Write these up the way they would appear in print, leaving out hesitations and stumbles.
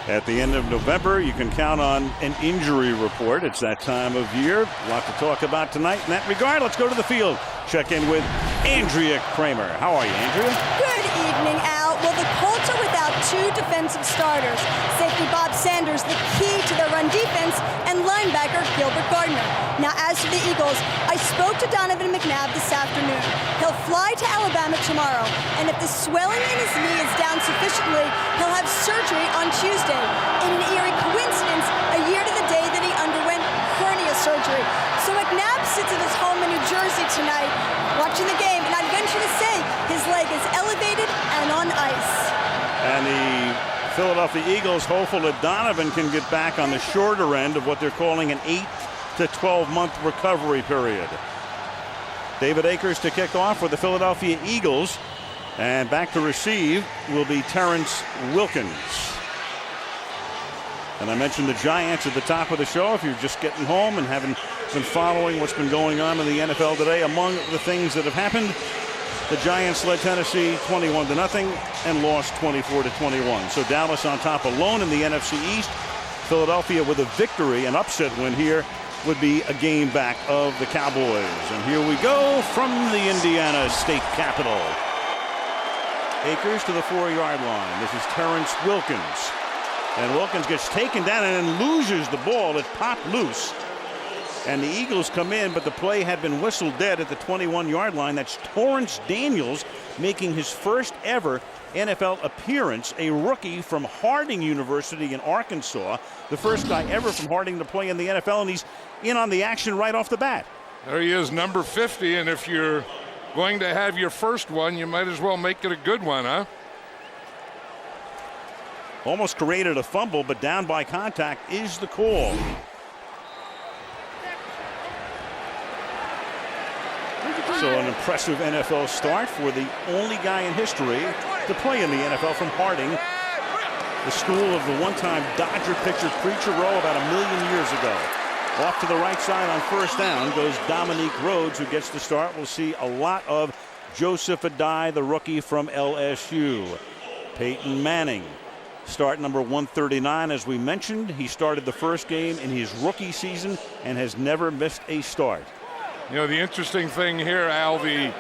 At the end of November, you can count on an injury report. It's that time of year. A lot to talk about tonight. In that regard, let's go to the field. Check in with Andrea Kramer. How are you, Andrea? Good evening, Al. Well, the Colts are without two defensive starters. Safety Bob Sanders, the key to their run defense, and linebacker Gilbert Gardner. Now, as for the Eagles, I spoke to Donovan McNabb this afternoon. He'll fly to Alabama tomorrow, and if the swelling in his knee is down sufficiently, he'll have surgery on Tuesday. In an eerie coincidence, a year to the day that he underwent hernia surgery. So McNabb sits at his home in New Jersey tonight, watching the game, and I'd venture to say his leg is elevated and on ice. And the Philadelphia Eagles hopeful that Donovan can get back on the shorter end of what they're calling an 8 to 12-month recovery period. David Akers to kick off for the Philadelphia Eagles, and back to receive will be Terrence Wilkins. And I mentioned the Giants at the top of the show. If you're just getting home and haven't been following what's been going on in the NFL today, among the things that have happened, the Giants led Tennessee 21-0 and lost 24-21. So Dallas on top alone in the NFC East. Philadelphia with a victory, an upset win here, would be a game back of the Cowboys. And here we go from the Indiana State Capitol. Akers to the 4-yard line. This is Terrence Wilkins. And Wilkins gets taken down and then loses the ball. It popped loose. And the Eagles come in, but the play had been whistled dead at the 21-yard line. That's Torrance Daniels making his first ever NFL appearance, a rookie from Harding University in Arkansas, the first guy ever from Harding to play in the NFL, and he's in on the action right off the bat. There he is, number 50, and if you're going to have your first one, you might as well make it a good one, huh? Almost created a fumble, but down by contact is the call. So an impressive NFL start for the only guy in history to play in the NFL from Harding, the school of the one-time Dodger pitcher Preacher Rowe about 1 million years ago. Off to the right side on first down goes Dominique Rhodes, who gets the start. We'll see a lot of Joseph Adai, the rookie from LSU. Peyton Manning, start number 139, as we mentioned. He started the first game in his rookie season and has never missed a start. You know, the interesting thing here, Al, the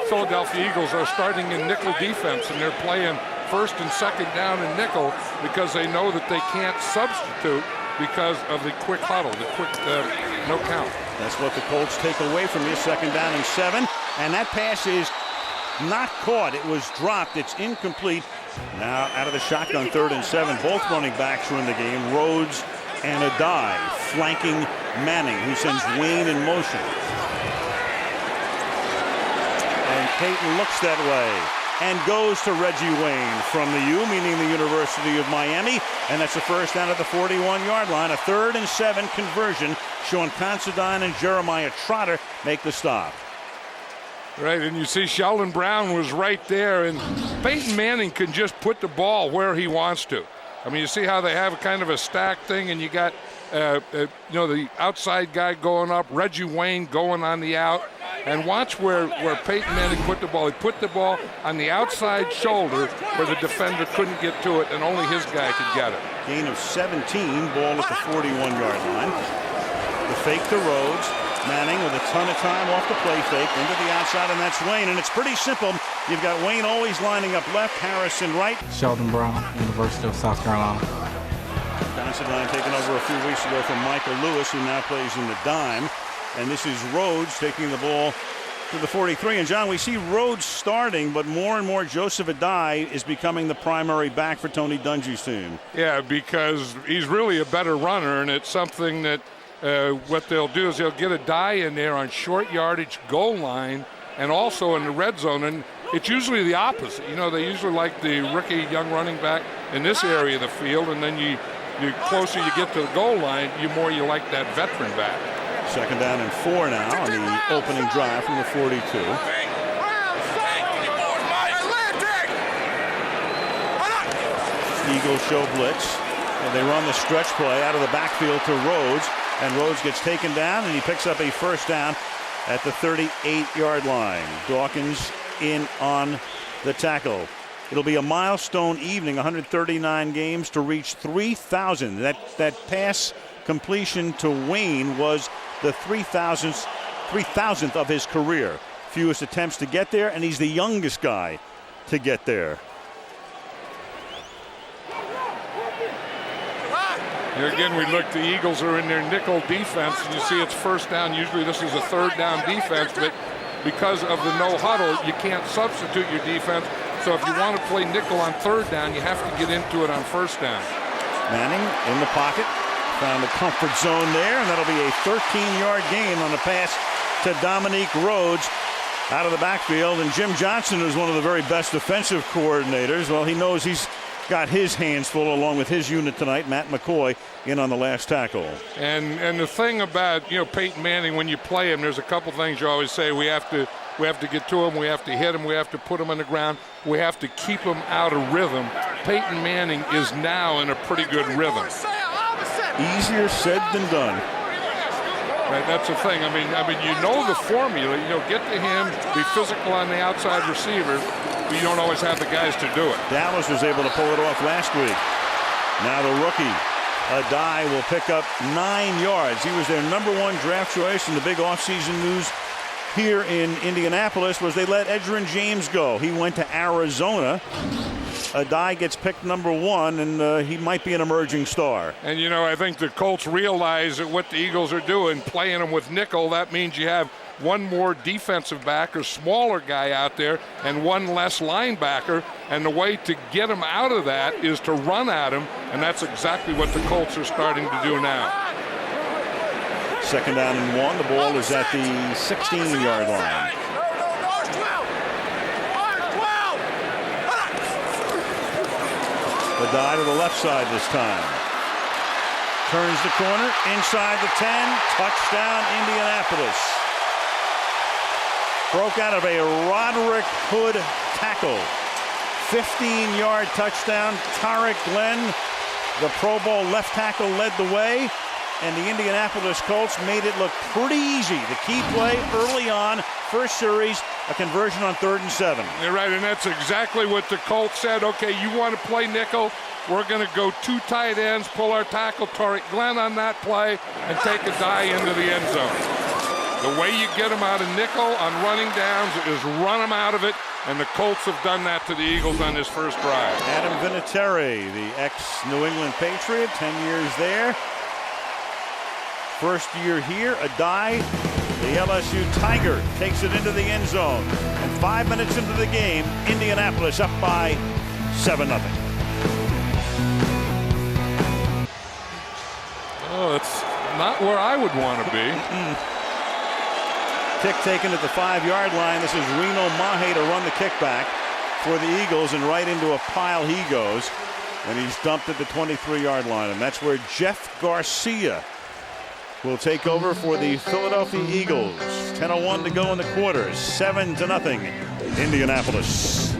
Philadelphia Eagles are starting in nickel defense, and they're playing first and second down in nickel because they know that they can't substitute because of the quick huddle, the quick no count. That's what the Colts take away from you. Second down and 7, and that pass is not caught. It was dropped. It's incomplete. Now out of the shotgun, 3rd and 7. Both running backs are in the game. Rhodes and Adai flanking Manning, who sends Wayne in motion. And Peyton looks that way and goes to Reggie Wayne from the U, meaning the University of Miami. And that's the first down at the 41-yard line. A 3rd and 7 conversion. Sean Considine and Jeremiah Trotter make the stop. Right, and you see Sheldon Brown was right there, and Peyton Manning can just put the ball where he wants to. I mean, you see how they have kind of a stack thing, and you got, the outside guy going up, Reggie Wayne going on the out, and watch where Peyton Manning put the ball. He put the ball on the outside shoulder where the defender couldn't get to it, and only his guy could get it. Gain of 17, ball at the 41-yard line. The fake to Rhodes. Manning with a ton of time off the play fake into the outside, and that's Wayne. And it's pretty simple. You've got Wayne always lining up left, Harrison right. Sheldon Brown, University of South Carolina. Considine taken over a few weeks ago from Michael Lewis, who now plays in the dime. And this is Rhodes taking the ball to the 43. And John, we see Rhodes starting, but more and more Joseph Adai is becoming the primary back for Tony Dungy's team. Yeah, because he's really a better runner, and it's something that what they'll do is they'll get Adai in there on short yardage goal line and also in the red zone. And it's usually the opposite. You know, they usually like the rookie young running back in this area of the field, and then the closer you get to the goal line, the more you like that veteran back. Second down and 4 now on the opening drive from the 42. Eagles show blitz, and they run the stretch play out of the backfield to Rhodes, and Rhodes gets taken down, and he picks up a first down at the 38-yard line. Dawkins in on the tackle. It'll be a milestone evening, 139 games to reach 3,000. That pass completion to Wayne was the 3,000th of his career. Fewest attempts to get there, and he's the youngest guy to get there. Here again, we look, the Eagles are in their nickel defense, and you see it's first down. Usually this is a third down defense, but because of the no huddle, you can't substitute your defense. So if you want to play nickel on third down, you have to get into it on first down. Manning in the pocket, found the comfort zone there, and that'll be a 13-yard gain on the pass to Dominique Rhodes out of the backfield. And Jim Johnson is one of the very best defensive coordinators. Well, he knows he's got his hands full along with his unit tonight. Matt McCoy in on the last tackle. And the thing about, Peyton Manning, when you play him, there's a couple things you always say. We have to get to him, we have to hit him, we have to put him on the ground, we have to keep him out of rhythm. Peyton Manning is now in a pretty good rhythm. Easier said than done. Right, that's the thing. I mean, you know the formula. Get to him, be physical on the outside receiver, but you don't always have the guys to do it. Dallas was able to pull it off last week. Now the rookie, Adai, will pick up 9 yards. He was their #1 draft choice, and the big offseason news here in Indianapolis was they let Edgerrin James go. He went to Arizona. Adai gets picked #1, and he might be an emerging star. And, I think the Colts realize that what the Eagles are doing, playing them with nickel, that means you have one more defensive back or smaller guy out there and one less linebacker. And the way to get him out of that is to run at him, and that's exactly what the Colts are starting to do now. 2nd down and 1. The ball is at the 16-yard line. Adai to the left side this time. Turns the corner, inside the 10, touchdown Indianapolis. Broke out of a Roderick Hood tackle. 15-yard touchdown. Tarek Glenn, the Pro Bowl left tackle, led the way. And the Indianapolis Colts made it look pretty easy. The key play early on, first series, a conversion on 3rd and 7. You're right, and that's exactly what the Colts said. Okay, you want to play nickel? We're going to go 2 tight ends, pull our tackle, Tarek Glenn on that play, and take a die into the end zone. The way you get them out of nickel on running downs is run them out of it, and the Colts have done that to the Eagles on this first drive. Adam Vinatieri, the ex-New England Patriot, 10 years there. First year here, Adai, the LSU Tiger, takes it into the end zone. And 5 minutes into the game, Indianapolis up by 7-0. Oh, that's not where I would want to be. Kick taken at the 5-yard line. This is Reno Mahe to run the kickback for the Eagles, and right into a pile he goes. And he's dumped at the 23-yard line. And that's where Jeff Garcia will take over for the Philadelphia Eagles. 10:01 to go in the quarter. 7-0, Indianapolis.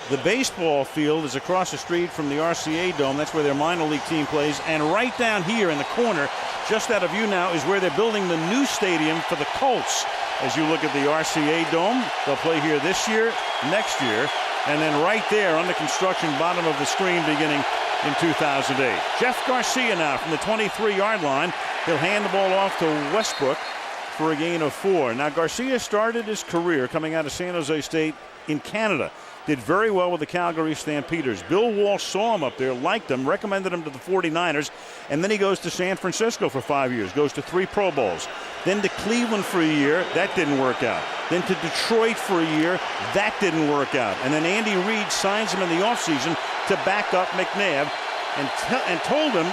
The baseball field is across the street from the RCA Dome. That's where their minor league team plays. And right down here in the corner, just out of view now, is where they're building the new stadium for the Colts. As you look at the RCA Dome, they'll play here this year, next year, and then right there under construction, bottom of the screen, beginning in 2008. Jeff Garcia now from the 23-yard line. He'll hand the ball off to Westbrook for a gain of 4. Now, Garcia started his career coming out of San Jose State in Canada. Did very well with the Calgary Stampeders. Bill Walsh saw him up there, liked him, recommended him to the 49ers, and then he goes to San Francisco for 5 years, goes to 3 Pro Bowls. Then to Cleveland for a year, that didn't work out. Then to Detroit for a year, that didn't work out. And then Andy Reid signs him in the offseason to back up McNabb and told him,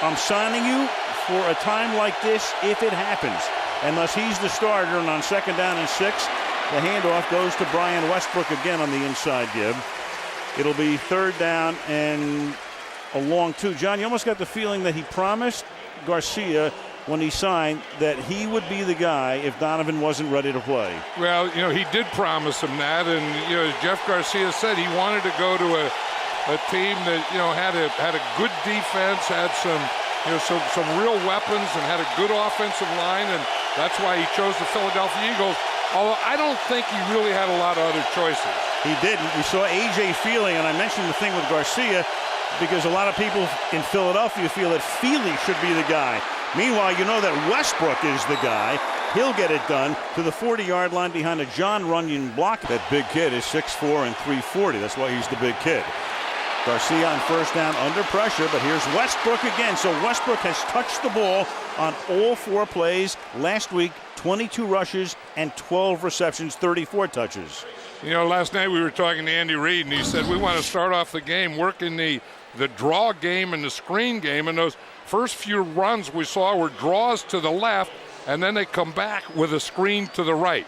I'm signing you for a time like this if it happens. And thus he's the starter, and on 2nd down and 6, the handoff goes to Brian Westbrook again on the inside give. It'll be 3rd down and a long 2. John, you almost got the feeling that he promised Garcia when he signed that he would be the guy if Donovan wasn't ready to play. Well, he did promise him that, and as Jeff Garcia said, he wanted to go to a team that had a good defense, had some real weapons, and had a good offensive line, and that's why he chose the Philadelphia Eagles. Although I don't think he really had a lot of other choices. He didn't. We saw A.J. Feely, and I mentioned the thing with Garcia because a lot of people in Philadelphia feel that Feely should be the guy. Meanwhile, you know that Westbrook is the guy. He'll get it done to the 40-yard line behind a John Runyon block. That big kid is 6'4" and 340. That's why he's the big kid. Garcia on first down under pressure, but here's Westbrook again. So Westbrook has touched the ball on all 4 plays last week, 22 rushes and 12 receptions, 34 touches. You know, last night we were talking to Andy Reid, and he said we want to start off the game working the draw game and the screen game, and those first few runs we saw were draws to the left, and then they come back with a screen to the right.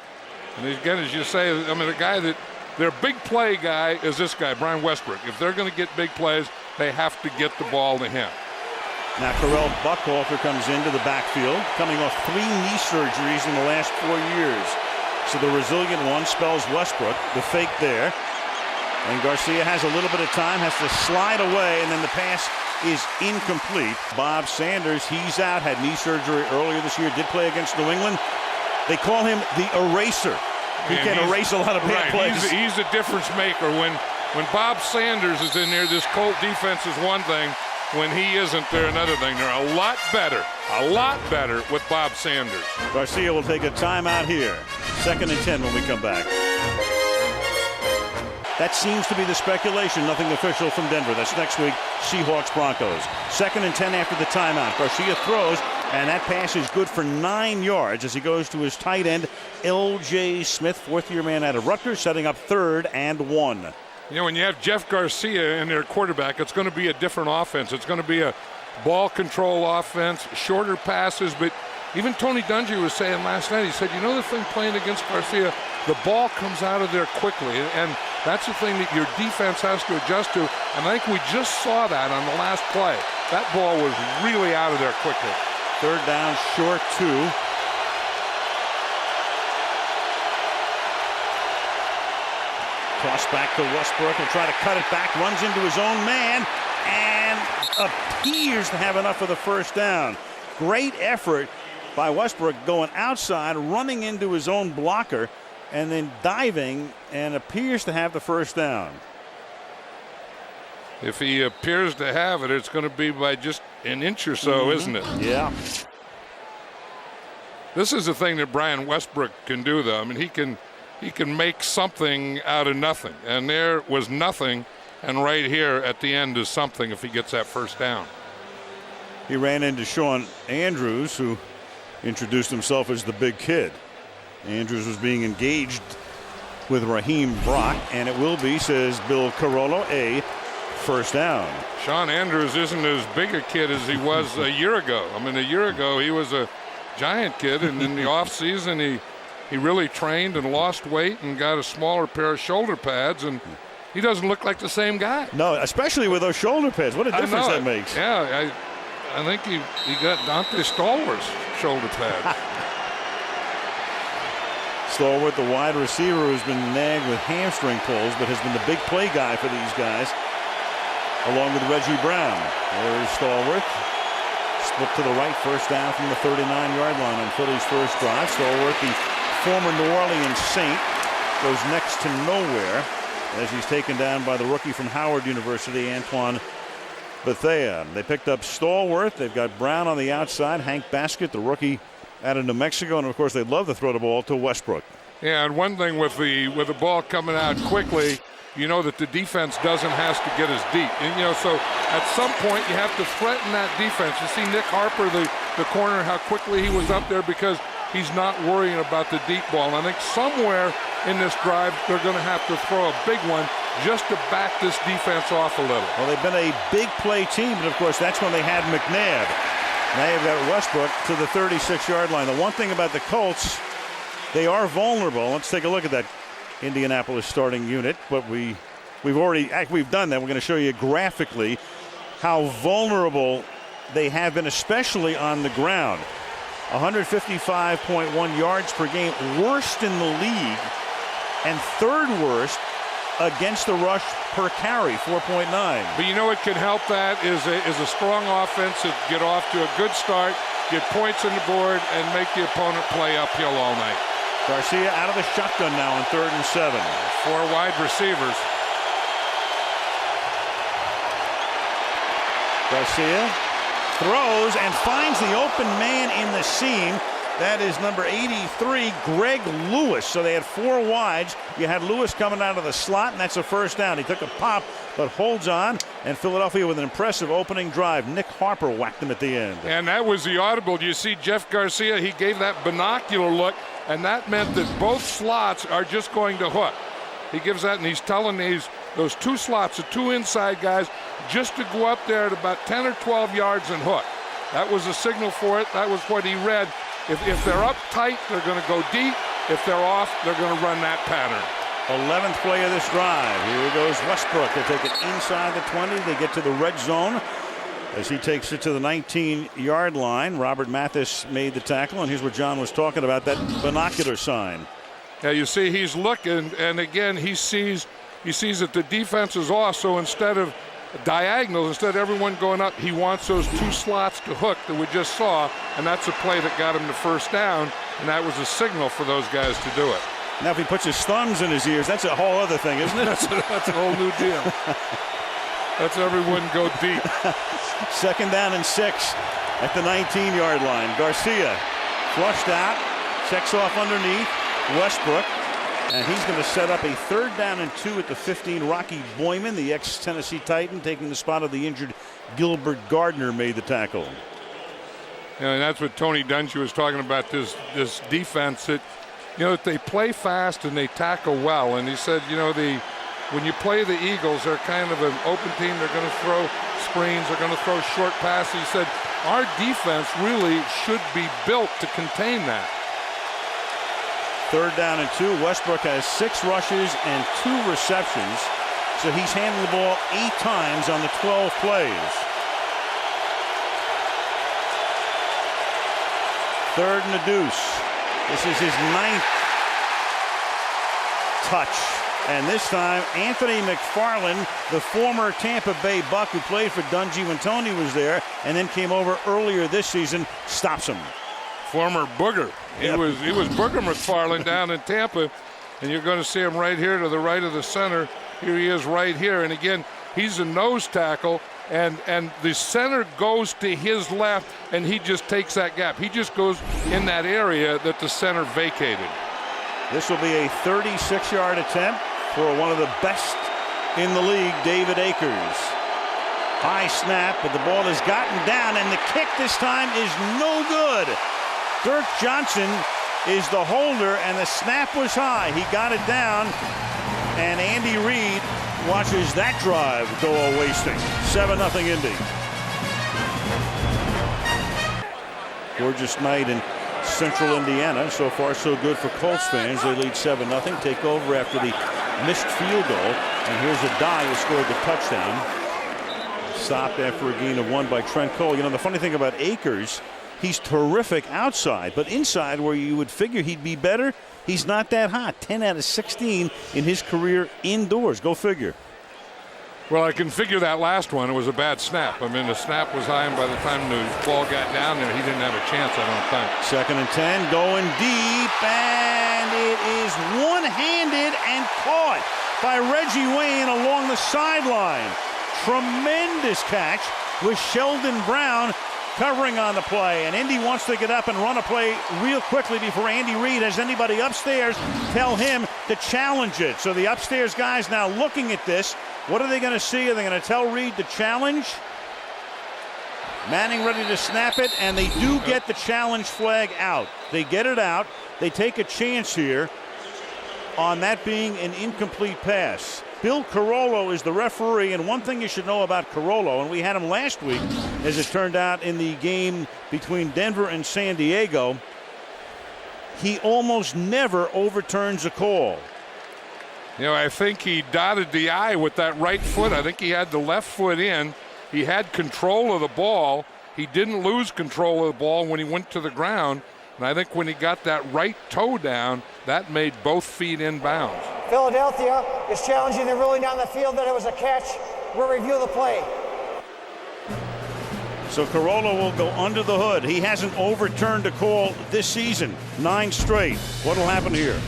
And again, as you say, I mean, the guy that their big play guy is this guy, Brian Westbrook. If they're going to get big plays, they have to get the ball to him. Now Correll Buckhalter comes into the backfield, coming off 3 knee surgeries in the last 4 years. So the resilient one spells Westbrook, the fake there. And Garcia has a little bit of time, has to slide away, and then the pass is incomplete. Bob Sanders, he's out, had knee surgery earlier this year, did play against New England. They call him the eraser. He can erase a lot of bad plays. He's a difference maker. When Bob Sanders is in there, this Colt defense is one thing. When he isn't, they're another thing. They're a lot better with Bob Sanders. Garcia will take a timeout here. 2nd and 10 when we come back. That seems to be the speculation. Nothing official from Denver. That's next week, Seahawks Broncos. 2nd and 10 after the timeout. Garcia throws, and that pass is good for 9 yards as he goes to his tight end, L.J. Smith, 4th-year man out of Rutgers, setting up 3rd and 1. You know, when you have Jeff Garcia in their quarterback, it's going to be a different offense. It's going to be a ball control offense, shorter passes. But even Tony Dungy was saying last night, he said, you know the thing playing against Garcia, the ball comes out of there quickly. And that's the thing that your defense has to adjust to. And I think we just saw that on the last play. That ball was really out of there quickly. 3rd down, short 2. Toss back to Westbrook. He'll try to cut it back. Runs into his own man and appears to have enough for the first down. Great effort by Westbrook going outside, running into his own blocker, and then diving, and appears to have the first down. If he appears to have it, it's going to be by just an inch or so, isn't it? Yeah. This is the thing that Brian Westbrook can do, though. I mean, he can make something out of nothing. And there was nothing, and right here at the end is something if he gets that first down. He ran into Sean Andrews, who introduced himself as the big kid. Andrews was being engaged with Raheem Brock, and it will be, says Bill Carollo, a first down. Sean Andrews isn't as big a kid as he was a year ago. I mean, a year ago he was a giant kid, and in the offseason he really trained and lost weight and got a smaller pair of shoulder pads, and he doesn't look like the same guy. No, especially with those shoulder pads. What a difference that makes. Yeah, I think he got Dante Stallworth's shoulder pads. Stallworth, the wide receiver who's been nagged with hamstring pulls, but has been the big play guy for these guys, along with Reggie Brown. There's Stallworth. Split to the right, first down from the 39-yard line on Philly's first drive. Stallworth, the former New Orleans Saint, goes next to nowhere as he's taken down by the rookie from Howard University, Antoine Bethea. They picked up Stallworth. They've got Brown on the outside, Hank Baskett, the rookie out of New Mexico, and of course they love to throw the ball to Westbrook. Yeah, and one thing with the ball coming out quickly, you know that the defense doesn't have to get as deep. And, you know, so at some point you have to threaten that defense. You see Nick Harper, the corner, how quickly he was up there because he's not worrying about the deep ball. And I think somewhere in this drive they're going to have to throw a big one just to back this defense off a little. Well, they've been a big play team, but of course that's when they had McNabb. Now you've got Westbrook to the 36-yard line. The one thing about the Colts, they are vulnerable. Let's take a look at that Indianapolis starting unit, but we've done that. We're going to show you graphically how vulnerable they have been, especially on the ground. 155.1 yards per game, worst in the league, and 3rd worst against the rush per carry, 4.9. But you know what can help that is a strong offense that get off to a good start, get points on the board, and make the opponent play uphill all night. Garcia out of the shotgun now on 3rd and 7. 4 wide receivers. Garcia throws and finds the open man in the seam. That is number 83, Greg Lewis. So they had 4 wides. You had Lewis coming out of the slot, and that's a first down. He took a pop, but holds on. And Philadelphia with an impressive opening drive. Nick Harper whacked him at the end. And that was the audible. You see Jeff Garcia, he gave that binocular look, and that meant that both slots are just going to hook. He gives that, and he's telling those 2 slots, the 2 inside guys, just to go up there at about 10 or 12 yards and hook. That was a signal for it. That was what he read. If they're up tight, they're going to go deep. If they're off, they're going to run that pattern. 11th play of this drive. Here goes Westbrook. They take it inside the 20. They get to the red zone as he takes it to the 19-yard line. Robert Mathis made the tackle, and here's what John was talking about, that binocular sign. Now you see he's looking, and again he sees that the defense is off, so instead of diagonals, instead of everyone going up, he wants those 2 slots to hook that we just saw, and that's a play that got him the first down, and that was a signal for those guys to do it. Now if he puts his thumbs in his ears, that's a whole other thing, isn't it? That's a whole new deal. That's everyone go deep. 2nd down and 6 at the 19-yard line. Garcia flushed out, checks off underneath Westbrook, and he's going to set up a 3rd down and 2 at the 15. Rocky Boyman, the ex-Tennessee Titan, taking the spot of the injured Gilbert Gardner, made the tackle. Yeah, and that's what Tony Dungy was talking about, this defense that, that they play fast and they tackle well. And he said, when you play the Eagles, they're kind of an open team. They're going to throw screens. They're going to throw short passes. He said, our defense really should be built to contain that. 3rd down and 2. Westbrook has 6 rushes and 2 receptions. So he's handled the ball 8 times on the 12 plays. 3rd and a deuce. This is his 9th touch. And this time, Anthony McFarland, the former Tampa Bay Buck who played for Dungy when Tony was there and then came over earlier this season, stops him. Former Booger. He Yep. was Booger McFarland down in Tampa, and you're going to see him right here to the right of the center. Here he is right here, and again, he's a nose tackle, and the center goes to his left, and he just takes that gap. He just goes in that area that the center vacated. This will be a 36-yard attempt for one of the best in the league, David Akers. High snap, but the ball has gotten down, and the kick this time is no good. Dirk Johnson is the holder, and the snap was high. He got it down, and Andy Reid watches that drive go a-wasting. 7-0 Indy. Gorgeous night in Central Indiana. So far, so good for Colts fans. They lead 7-0. Take over after the missed field goal. And here's a Dye who scored the touchdown. Stopped after a gain of 1 by Trent Cole. The funny thing about Akers, he's terrific outside, but inside where you would figure he'd be better, he's not that hot. 10 out of 16 in his career indoors. Go figure. Well, I can figure that last one. It was a bad snap. I mean, the snap was high, and by the time the ball got down there, he didn't have a chance, I don't think. 2nd and 10, going deep, and it is one-handed and caught by Reggie Wayne along the sideline. Tremendous catch with Sheldon Brown covering on the play, and Indy wants to get up and run a play real quickly before Andy Reid has anybody upstairs tell him to challenge it. So the upstairs guys now looking at this. What are they going to see? Are they going to tell Reid to challenge? Manning ready to snap it, and they do get the challenge flag out. They get it out. They take a chance here on that being an incomplete pass. Bill Carollo is the referee, and one thing you should know about Carollo, and we had him last week, as it turned out in the game between Denver and San Diego, he almost never overturns a call. I think he dotted the I with that right foot. I think he had the left foot in. He had control of the ball. He didn't lose control of the ball when he went to the ground. And I think when he got that right toe down, that made both feet in bounds. Philadelphia is challenging the ruling on the field that it was a catch. We'll review the play. So Carollo will go under the hood. He hasn't overturned a call this season. 9 straight. What will happen here?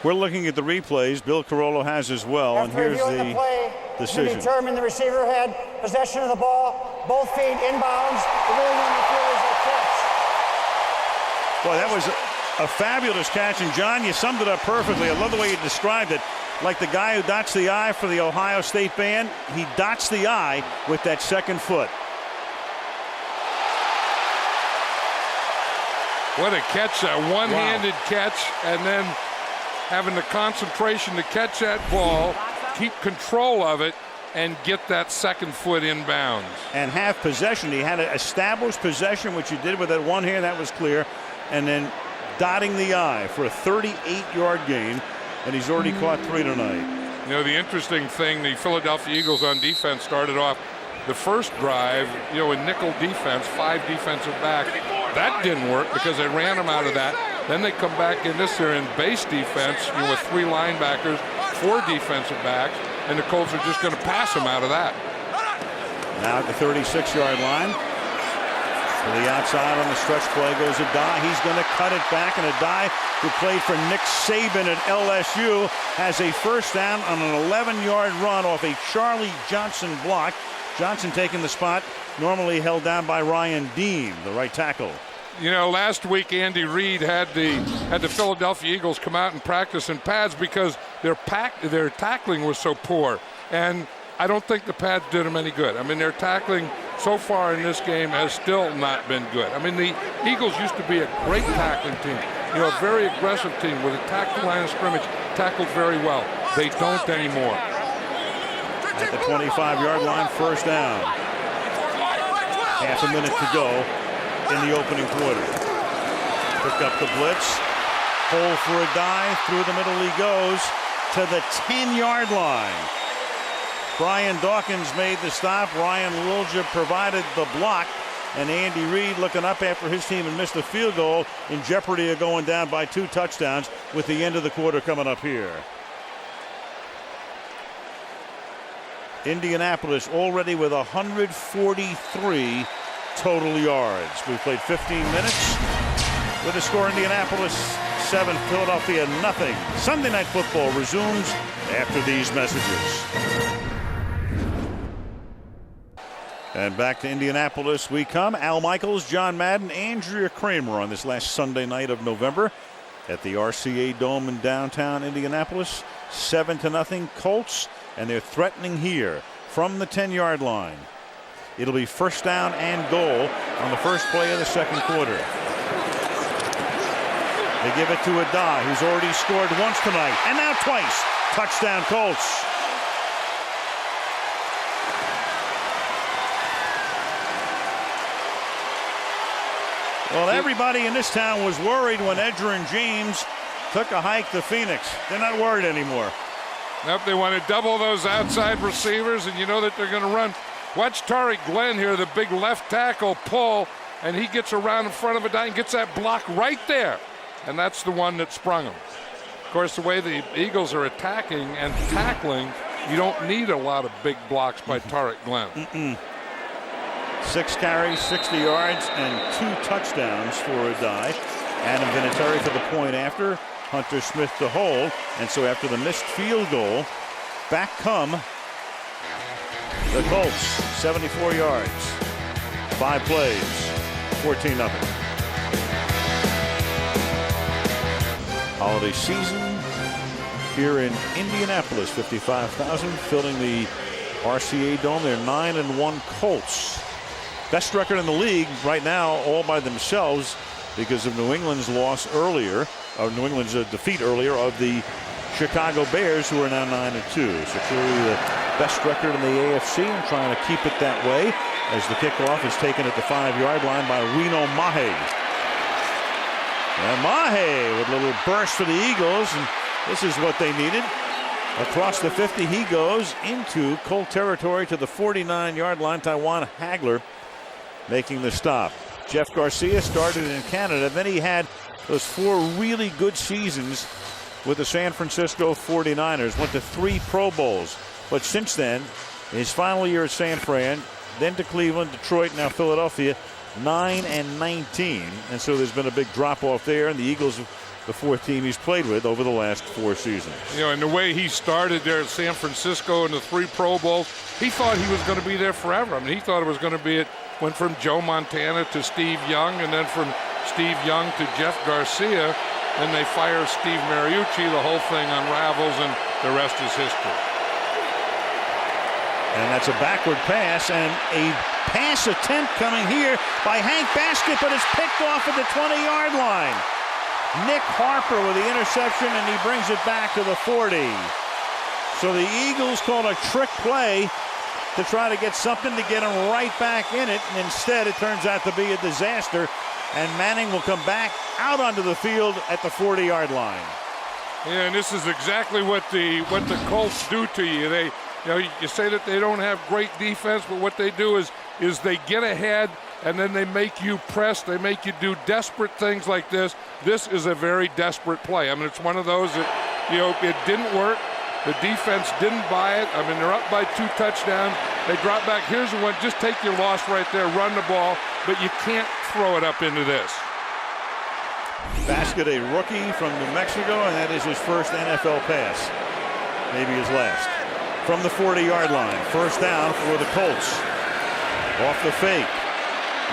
We're looking at the replays. Bill Carollo has as well. After and here's reviewing the play, decision. we determined the receiver had possession of the ball, both feet inbounds. The ruling on the field is a catch. Boy, that was a fabulous catch. And John, you summed it up perfectly. I love the way you described it. Like the guy who dots the I for the Ohio State band, he dots the I with that second foot. What a catch, a one-handed catch, and then having the concentration to catch that ball, keep control of it, and get that second foot inbounds. And have possession. He had to establish possession, which he did with that one hand, that was clear. And then dotting the I for a 38-yard gain, and he's already caught 3 tonight. You know, the interesting thing, the Philadelphia Eagles on defense started off the first drive, you know, in nickel defense, 5 defensive backs. That didn't work because they ran them out of that. Then they come back in this, they're in base defense, you know, with 3 linebackers, 4 defensive backs, and the Colts are just going to pass them out of that. Now at the 36-yard line. To the outside on the stretch play goes Adai. He's going to cut it back, and Adai, who played for Nick Saban at LSU, has a first down on an 11-yard run off a Charlie Johnson block. Johnson taking the spot normally held down by Ryan Dean, the right tackle. You know, last week Andy Reid had the Philadelphia Eagles come out and practice in pads because their tackling was so poor, and I don't think the pads did them any good. I mean, their tackling so far in this game has still not been good. I mean, the Eagles used to be a great tackling team, you know, a very aggressive team with a tackle line of scrimmage, tackled very well. They don't anymore. At the 25-yard line, first down. Half a minute to go in the opening quarter. Pick up the blitz. Hole for Adai. Through the middle he goes to the 10-yard line. Brian Dawkins made the stop. Ryan Lilja provided the block. And Andy Reid looking up after his team and missed a field goal, in jeopardy of going down by 2 touchdowns with the end of the quarter coming up here. Indianapolis already with 143 total yards. We've played 15 minutes with a score: Indianapolis 7, Philadelphia nothing. Sunday Night Football resumes after these messages. And back to Indianapolis we come. Al Michaels, John Madden, Andrea Kramer on this last Sunday night of November at the RCA Dome in downtown Indianapolis. 7-0 Colts, and they're threatening here from the 10-yard line. It'll be first down and goal on the first play of the second quarter. They give it to Adai, who's already scored once tonight, and now twice. Touchdown Colts. Well, everybody in this town was worried when Edgerrin James took a hike to Phoenix. They're not worried anymore. Nope, they want to double those outside receivers, and you know that they're going to run. Watch Tariq Glenn here, the big left tackle, pull, and he gets around in front of Adai and gets that block right there. And that's the one that sprung him. Of course, the way the Eagles are attacking and tackling, you don't need a lot of big blocks by Tariq Glenn. 6 carries, 60 yards, and 2 touchdowns for Adai. Adam Vinatieri for the point after. Hunter Smith to hold. And so after the missed field goal, back come the Colts. 74 yards, 5 plays, 14-0. Holiday season here in Indianapolis. 55,000 filling the RCA Dome. They're 9-1 Colts. Best record in the league right now, all by themselves, because of New England's loss earlier, or New England's defeat earlier of the Chicago Bears, who are now 9-2. So clearly the best record in the AFC, and trying to keep it that way as the kickoff is taken at the 5-yard line by Reno Mahe. And Mahe with a little burst for the Eagles, and this is what they needed. Across the 50 he goes into Colt territory to the 49-yard line. Tywan Hagler making the stop. Jeff Garcia started in Canada. Then he had those 4 really good seasons with the San Francisco 49ers. Went to 3 Pro Bowls. But since then, his final year at San Fran, then to Cleveland, Detroit, now Philadelphia, 9-19. And so there's been a big drop-off there. And the Eagles, the 4th team he's played with over the last 4 seasons. You know, and the way he started there at San Francisco in the 3 Pro Bowls, he thought he was going to be there forever. I mean, he thought it was going to be it. Went from Joe Montana to Steve Young, and then from Steve Young to Jeff Garcia. Then they fire Steve Mariucci. The whole thing unravels, and the rest is history. And that's a backward pass, and a pass attempt coming here by Hank Baskett, but it's picked off at the 20-yard line. Nick Harper with the interception, and he brings it back to the 40. So the Eagles called a trick play to try to get something to get him right back in it, and instead it turns out to be a disaster, and Manning will come back out onto the field at the 40-yard line. Yeah, and this is exactly what the Colts do to you. They, you know, you say that they don't have great defense, but what they do is they get ahead and then they make you press. They make you do desperate things like this. This is a very desperate play. I mean, it's one of those that, you know, it didn't work. The defense didn't buy it. I mean, they're up by 2 touchdowns. They drop back. Here's the one. Just take your loss right there. Run the ball, but you can't throw it up into this. Baskett, a rookie from New Mexico, and that is his first NFL pass. Maybe his last. From the 40-yard line. First down for the Colts. Off the fake.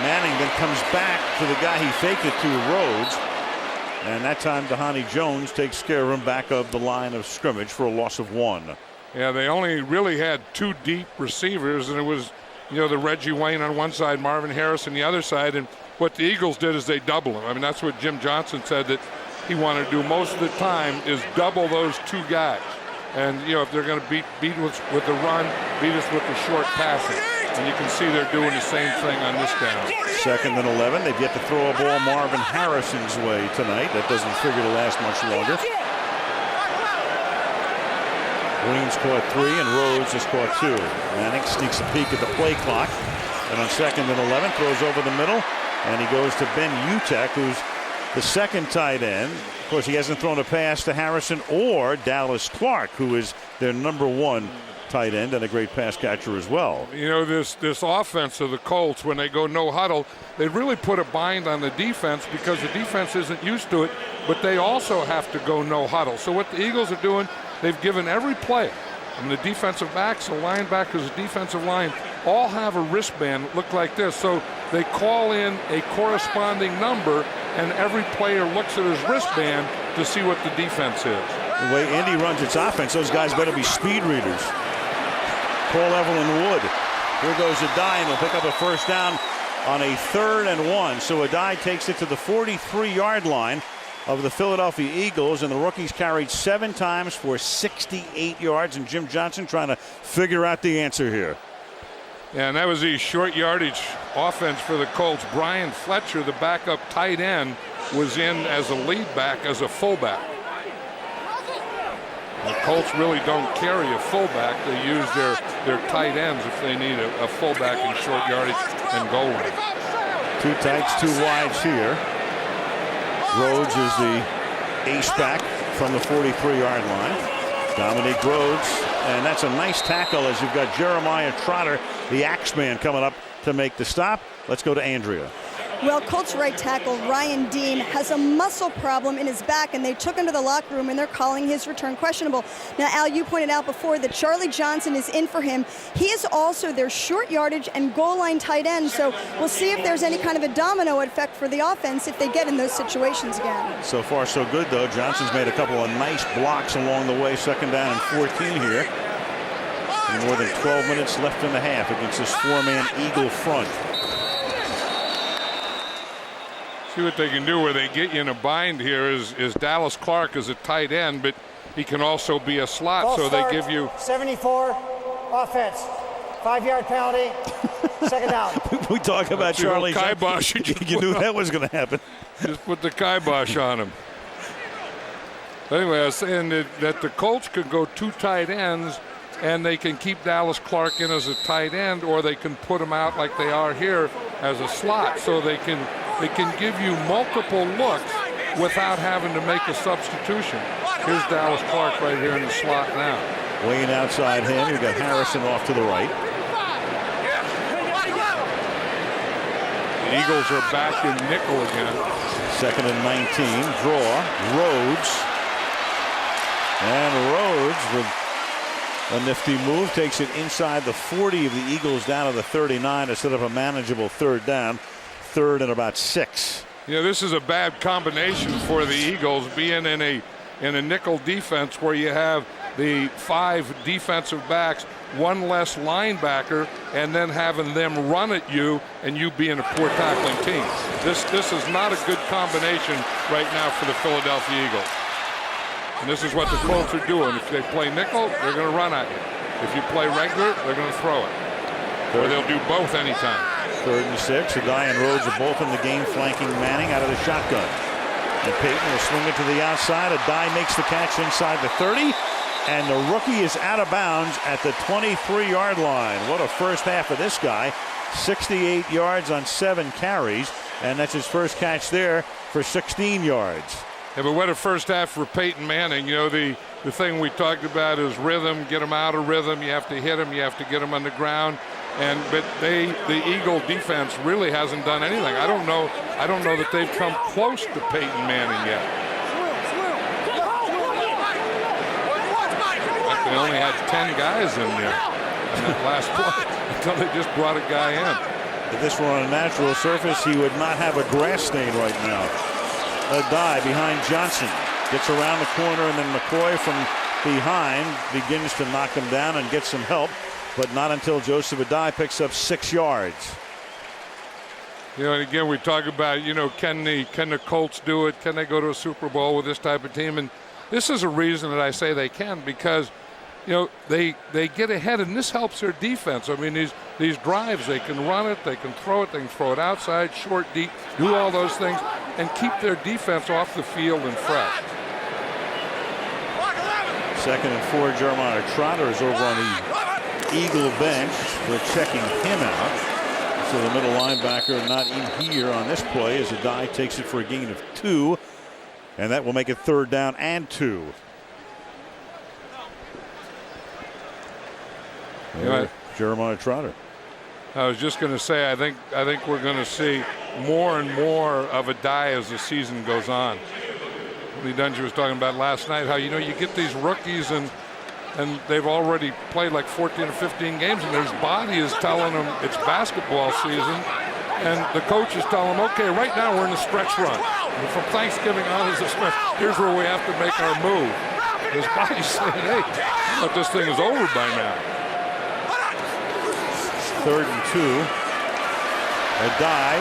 Manning then comes back to the guy he faked it to, Rhodes. And that time Dhani Jones takes care of him back of the line of scrimmage for a loss of 1. Yeah, they only really had 2 deep receivers, and it was, you know, the Reggie Wayne on one side, Marvin Harris on the other side. And what the Eagles did is they double them. I mean, that's what Jim Johnson said that he wanted to do most of the time, is double those 2 guys. And, you know, if they're going to beat us with the run, beat us with the short passing. And you can see they're doing the same thing on this down. 2nd and 11. They've yet to throw a ball Marvin Harrison's way tonight. That doesn't figure to last much longer. Williams caught 3 and Rhodes has caught 2. Manning sneaks a peek at the play clock. And on 2nd and 11, throws over the middle. And he goes to Ben Utek, who's the 2nd tight end. Of course, he hasn't thrown a pass to Harrison or Dallas Clark, who is their number 1 tight end and a great pass catcher as well. You know, this offense of the Colts, when they go no huddle, they really put a bind on the defense because the defense isn't used to it, but they also have to go no huddle. So what the Eagles are doing, they've given every player, and the defensive backs, the linebackers, the defensive line, all have a wristband that look like this. So they call in a corresponding number, and every player looks at his wristband to see what the defense is. The way Indy runs its offense, those guys better be speed readers. Paul Evelyn Wood. Here goes Adai, and he'll pick up a first down on a 3rd and 1. So Adai takes it to the 43-yard line of the Philadelphia Eagles, and the rookies carried 7 times for 68 yards, and Jim Johnson trying to figure out the answer here. Yeah, and that was the short yardage offense for the Colts. Brian Fletcher, the backup tight end, was in as a lead back, as a fullback. The Colts really don't carry a fullback. They use their tight ends if they need a fullback in short yardage and goal line. 2 tights, 2 wides here. Rhodes is the ace back from the 43-yard line. Dominique Rhodes, and that's a nice tackle as you've got Jeremiah Trotter, the Axeman, coming up to make the stop. Let's go to Andrea. Well, Colts right tackle Ryan Dean has a muscle problem in his back, and they took him to the locker room, and they're calling his return questionable. Now, Al, you pointed out before that Charlie Johnson is in for him. He is also their short yardage and goal line tight end, so we'll see if there's any kind of a domino effect for the offense if they get in those situations again. So far, so good, though. Johnson's made a couple of nice blocks along the way. 2nd down and 14 here. And more than 12 minutes left in the half against this 4-man Eagle front. See what they can do where they get you in a bind here is Dallas Clark is a tight end, but he can also be a slot. Ball so start, they give you 74 offense, 5-yard penalty, 2nd down. We talk about Charlie. Kibosh. You knew that was going to happen. Just put the kibosh on him. Anyway, I was saying that the Colts could go 2 tight ends, and they can keep Dallas Clark in as a tight end, or they can put him out like they are here as a slot. So they can give you multiple looks without having to make a substitution. Here's Dallas Clark right here in the slot now. Wayne outside him. You've got Harrison off to the right. The Eagles are back in nickel again. 2nd and 19. Draw. Rhodes. And Rhodes with a nifty move takes it inside the 40 of the Eagles down to the 39 to set up a manageable 3rd down. 3rd and about 6. You know, this is a bad combination for the Eagles, being in a nickel defense where you have the 5 defensive backs, 1 less linebacker, and then having them run at you and you being a poor tackling team. This is not a good combination right now for the Philadelphia Eagles. And this is what the Colts are doing. If they play nickel, they're going to run at you. If you play regular, they're going to throw it. Or they'll do both anytime. 3rd and 6. Adai and Rhodes are both in the game, flanking Manning out of the shotgun. And Peyton will swing it to the outside. Adai makes the catch inside the 30. And the rookie is out of bounds at the 23-yard line. What a first half of this guy. 68 yards on 7 carries. And that's his first catch there for 16 yards. Yeah, but what a first half for Peyton Manning. You know, the thing we talked about is rhythm, get him out of rhythm. You have to hit him. You have to get him on the ground. But the Eagle defense really hasn't done anything. I don't know that they've come close to Peyton Manning yet. They only had 10 guys in there in that last play until they just brought a guy in. If this were on a natural surface, he would not have a grass stain right now. Adai behind Johnson gets around the corner, and then McCoy from behind begins to knock him down and get some help, but not until Joseph Adai picks up 6 yards. You know, and again, we talk about, you know, can the Colts do it? Can they go to a Super Bowl with this type of team? And this is a reason that I say they can, because, you know, they get ahead, and this helps their defense. I mean, these drives, they can run it, they can throw it outside, short, deep, do all those things, and keep their defense off the field and fresh. 2nd and 4. Jeremiah Trotter is over on the Eagle bench. We're checking him out. So the middle linebacker not in here on this play as Adai takes it for a gain of 2. And that will make it 3rd down and 2. Jeremiah Trotter. I was just going to say, I think we're going to see more and more of Adai as the season goes on. Lee Dungy was talking about last night how, you know, you get these rookies and they've already played like 14 or 15 games, and their body is telling them it's basketball season, and the coach is telling them, okay, right now we're in a stretch run. And from Thanksgiving on is a stretch. Here's where we have to make our move. His body's saying, hey, I thought this thing is over by now. 3rd and 2. Adai,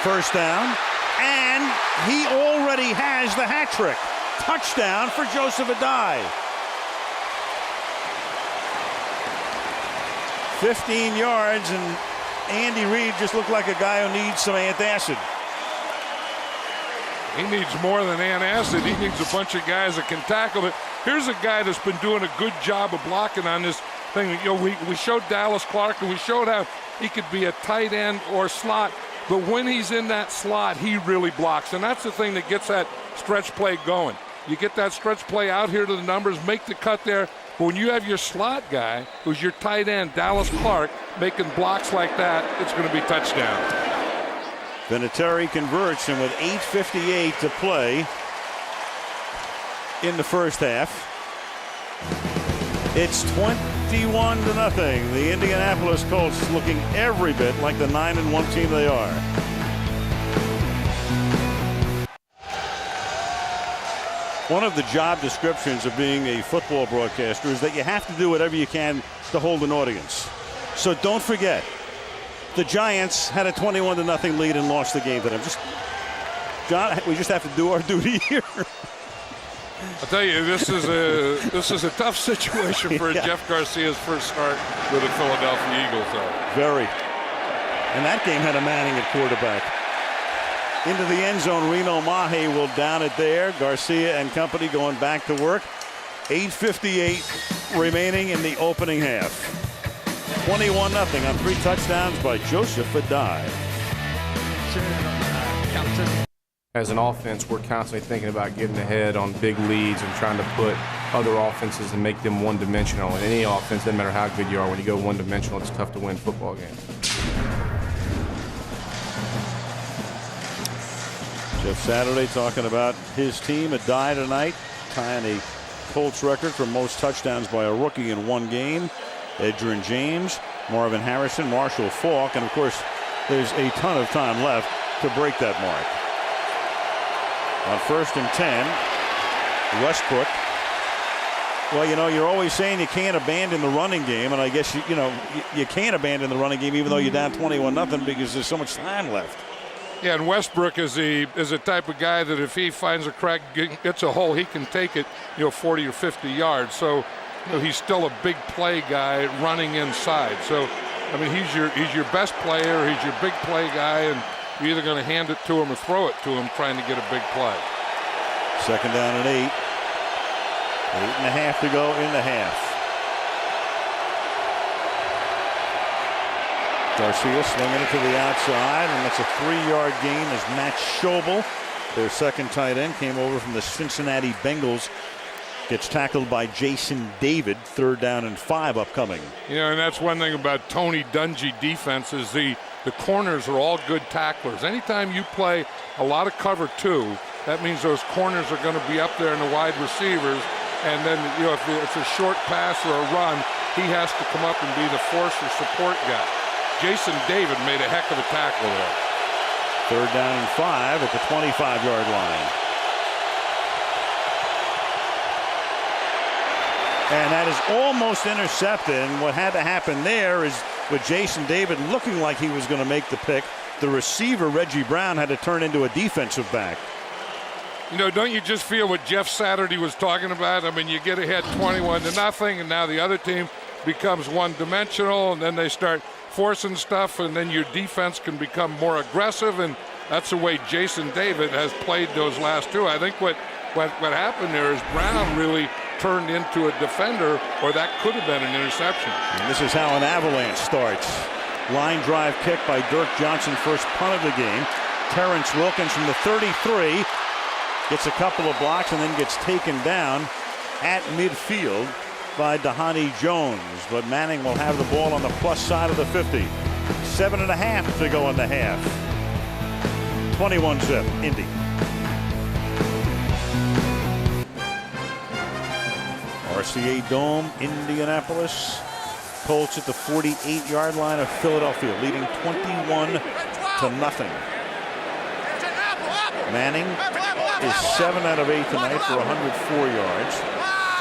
1st down, and he already has the hat trick. Touchdown for Joseph Adai. 15 yards, and Andy Reid just looked like a guy who needs some antacid. He needs more than antacid. He needs a bunch of guys that can tackle it. Here's a guy that's been doing a good job of blocking on this thing. You know, we showed Dallas Clark, and we showed how he could be a tight end or slot, but when he's in that slot, he really blocks, and that's the thing that gets that stretch play going. You get that stretch play out here to the numbers, make the cut there, but when you have your slot guy, who's your tight end, Dallas Clark, making blocks like that, it's going to be touchdown. Vinatieri converts, and with 8:58 to play in the first half, it's 21-0. The Indianapolis Colts looking every bit like the 9-1 team they are. One of the job descriptions of being a football broadcaster is that you have to do whatever you can to hold an audience. So don't forget, the Giants had a 21-0 lead and lost the game to them. John, we just have to do our duty here. I'll tell you, this is a tough situation for Jeff Garcia's first start with the Philadelphia Eagles. Very. And that game had a Manning at quarterback. Into the end zone, Reno Mahe will down it there. Garcia and company going back to work. 8:58 remaining in the opening half. 21-0 on 3 touchdowns by Joseph Adai. as an offense, we're constantly thinking about getting ahead on big leads and trying to put other offenses and make them one-dimensional. And any offense, doesn't matter how good you are, when you go one-dimensional, it's tough to win football games. Jeff Saturday talking about his team. A die tonight, tying a Colts record for most touchdowns by a rookie in one game. Edgerrin James, Marvin Harrison, Marshall Faulk, and of course, there's a ton of time left to break that mark. On 1st and 10, Westbrook. Well, you know, you're always saying you can't abandon the running game, and I guess you can't abandon the running game even though you're down 21-0 because there's so much time left. Yeah, and Westbrook is a type of guy that if he finds a crack, gets a hole, he can take it, 40 or 50 yards. So, he's still a big play guy running inside. So, I mean, he's your best player, he's your big play guy, and you're either going to hand it to him or throw it to him trying to get a big play. 2nd down and 8. 8.5 to go in the half. Garcia swinging it to the outside, and that's a 3-yard gain as Matt Schobel, their second tight end, came over from the Cincinnati Bengals. Gets tackled by Jason David. 3rd down and 5 upcoming. And that's one thing about Tony Dungy defense is the corners are all good tacklers. Anytime you play a lot of cover 2, that means those corners are going to be up there in the wide receivers. And then, if it's a short pass or a run, he has to come up and be the force or support guy. Jason David made a heck of a tackle there. 3rd down and 5 at the 25-yard line. And that is almost intercepted. And what had to happen there is with Jason David looking like he was going to make the pick, the receiver, Reggie Brown, had to turn into a defensive back. Don't you just feel what Jeff Saturday was talking about? I mean, you get ahead 21-0, and now the other team becomes one-dimensional, and then they start forcing stuff, and then your defense can become more aggressive, and that's the way Jason David has played those last 2. I think what happened there is Brown really turned into a defender, or that could have been an interception. And this is how an avalanche starts. Line drive kick by Dirk Johnson, first punt of the game. Terrence Wilkins from the 33 gets a couple of blocks and then gets taken down at midfield by Dhani Jones. But Manning will have the ball on the plus side of the 50. 7.5 to go in the half. 21-zip, Indy. RCA Dome, Indianapolis. Colts at the 48-yard line of Philadelphia, leading 21-0. Manning is 7 out of 8 tonight for 104 yards.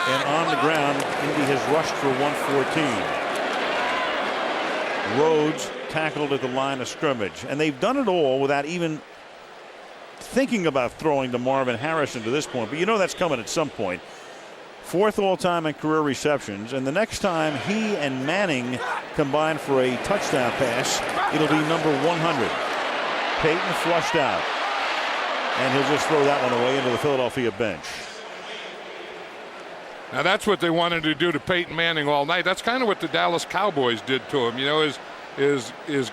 And on the ground, Indy has rushed for 114. Rhodes tackled at the line of scrimmage. And they've done it all without even thinking about throwing to Marvin Harrison to this point. But that's coming at some point. 4th all-time in career receptions. And the next time he and Manning combine for a touchdown pass, it'll be number 100. Peyton flushed out. And he'll just throw that one away into the Philadelphia bench. Now that's what they wanted to do to Peyton Manning all night. That's kind of what the Dallas Cowboys did to him, is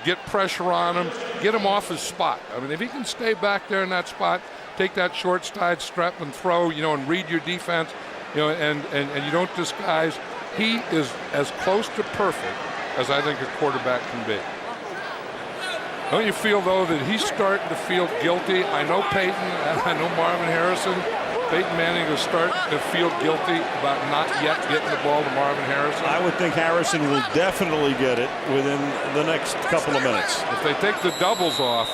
get pressure on him, get him off his spot. I mean, if he can stay back there in that spot, take that short side step and throw, and read your defense, and you don't disguise, he is as close to perfect as I think a quarterback can be. Don't you feel, though, that he's starting to feel guilty? I know Peyton, and I know Marvin Harrison. Peyton Manning is starting to feel guilty about not yet getting the ball to Marvin Harrison. I would think Harrison will definitely get it within the next couple of minutes. If they take the doubles off.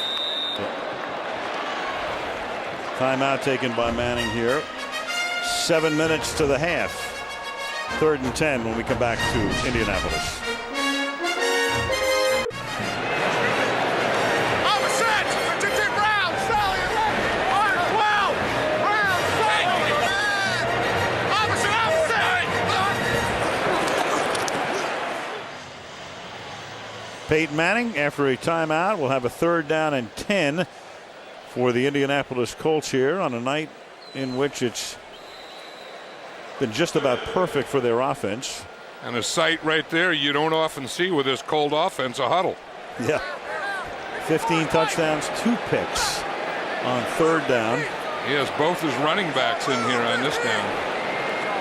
Timeout taken by Manning here. 7 minutes to the half. 3rd and 10 when we come back to Indianapolis. Peyton Manning, after a timeout, will have a 3rd down and 10 for the Indianapolis Colts here on a night in which it's been just about perfect for their offense. And a sight right there you don't often see with this cold offense, a huddle. Yeah. 15 touchdowns, 2 picks. on third down. He has both his running backs in here on this down.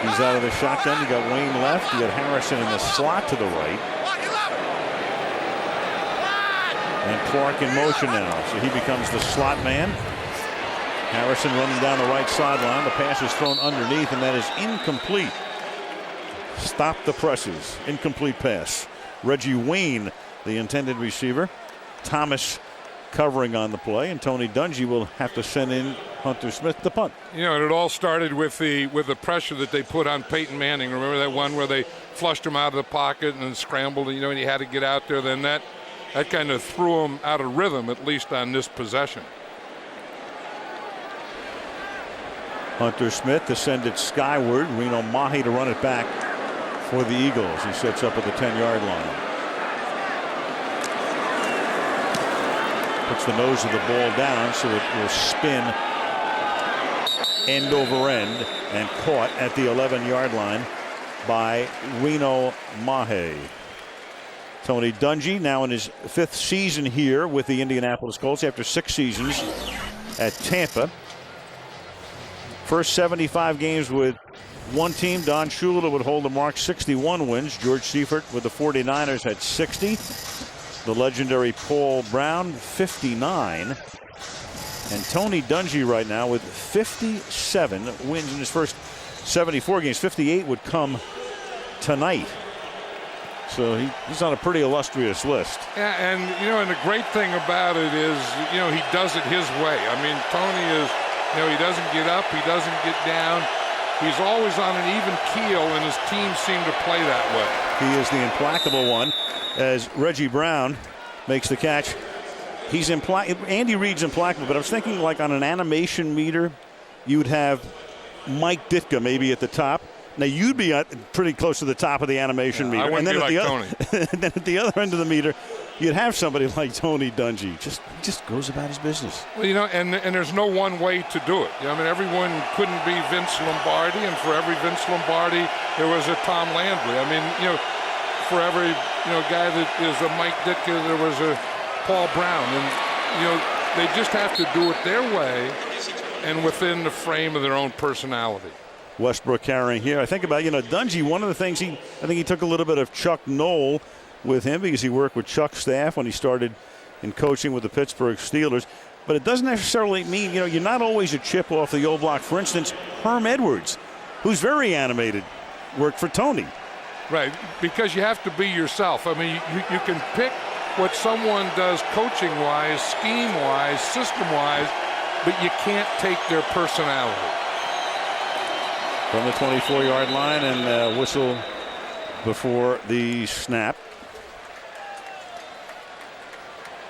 He's out of the shotgun. You got Wayne left. You got Harrison in the slot to the right. And Clark in motion now. So he becomes the slot man. Harrison running down the right sideline. The pass is thrown underneath, and that is incomplete. Stop the presses. Incomplete pass. Reggie Wayne, the intended receiver. Thomas covering on the play, and Tony Dungy will have to send in Hunter Smith to punt. You know, and it all started with the pressure that they put on Peyton Manning. Remember that one where they flushed him out of the pocket and then scrambled, you know, and he had to get out there. Then that kind of threw him out of rhythm, at least on this possession. Hunter Smith to send it skyward. Reno Mahe to run it back for the Eagles. He sets up at the 10-yard line. Puts the nose of the ball down so it will spin end over end and caught at the 11-yard line by Reno Mahe. Tony Dungy now in his 5th season here with the Indianapolis Colts after 6 seasons at Tampa. First 75 games with one team. Don Shula would hold the mark, 61 wins. George Seifert with the 49ers had 60. The legendary Paul Brown, 59. And Tony Dungy right now with 57 wins in his first 74 games. 58 would come tonight. So he's on a pretty illustrious list. Yeah, and, you know, and the great thing about it is, you know, he does it his way. I mean, Tony is, you know, he doesn't get up, he doesn't get down. He's always on an even keel, and his team seem to play that way. He is the implacable one as Reggie Brown makes the catch. He's Andy Reid's implacable, but I was thinking like on an animation meter, you would have Mike Ditka maybe at the top. Now you'd be pretty close to the top of the animation meter, and then Tony. And then at the other end of the meter, you'd have somebody like Tony Dungy. Just goes about his business. Well, you know, and there's no one way to do it. You know, I mean, everyone couldn't be Vince Lombardi, and for every Vince Lombardi, there was a Tom Landry. I mean, you know, for every guy that is a Mike Ditka, there was a Paul Brown, and you know, they just have to do it their way and within the frame of their own personality. Westbrook carrying here. I think about, Dungy, one of the things I think he took a little bit of Chuck Noll with him because he worked with Chuck's staff when he started in coaching with the Pittsburgh Steelers. But it doesn't necessarily mean, you're not always a chip off the old block. For instance, Herm Edwards, who's very animated, worked for Tony. Right, because you have to be yourself. I mean, you can pick what someone does coaching-wise, scheme-wise, system-wise, but you can't take their personality. From the 24-yard line, and whistle before the snap.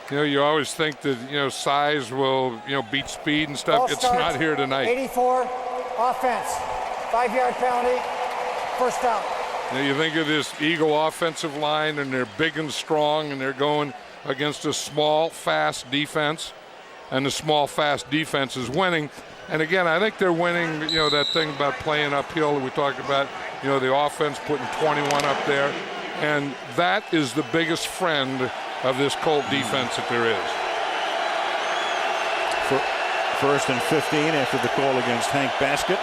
You know, you always think that, size will, beat speed and stuff. Ball it's starts, not here tonight. 84, offense, 5-yard penalty, first down. Now you think of this Eagle offensive line, and they're big and strong, and they're going against a small, fast defense, and the small, fast defense is winning. And again, I think they're winning, that thing about playing uphill that we talked about, the offense putting 21 up there. And that is the biggest friend of this Colt defense that there is. First and 15 after the call against Hank Baskett.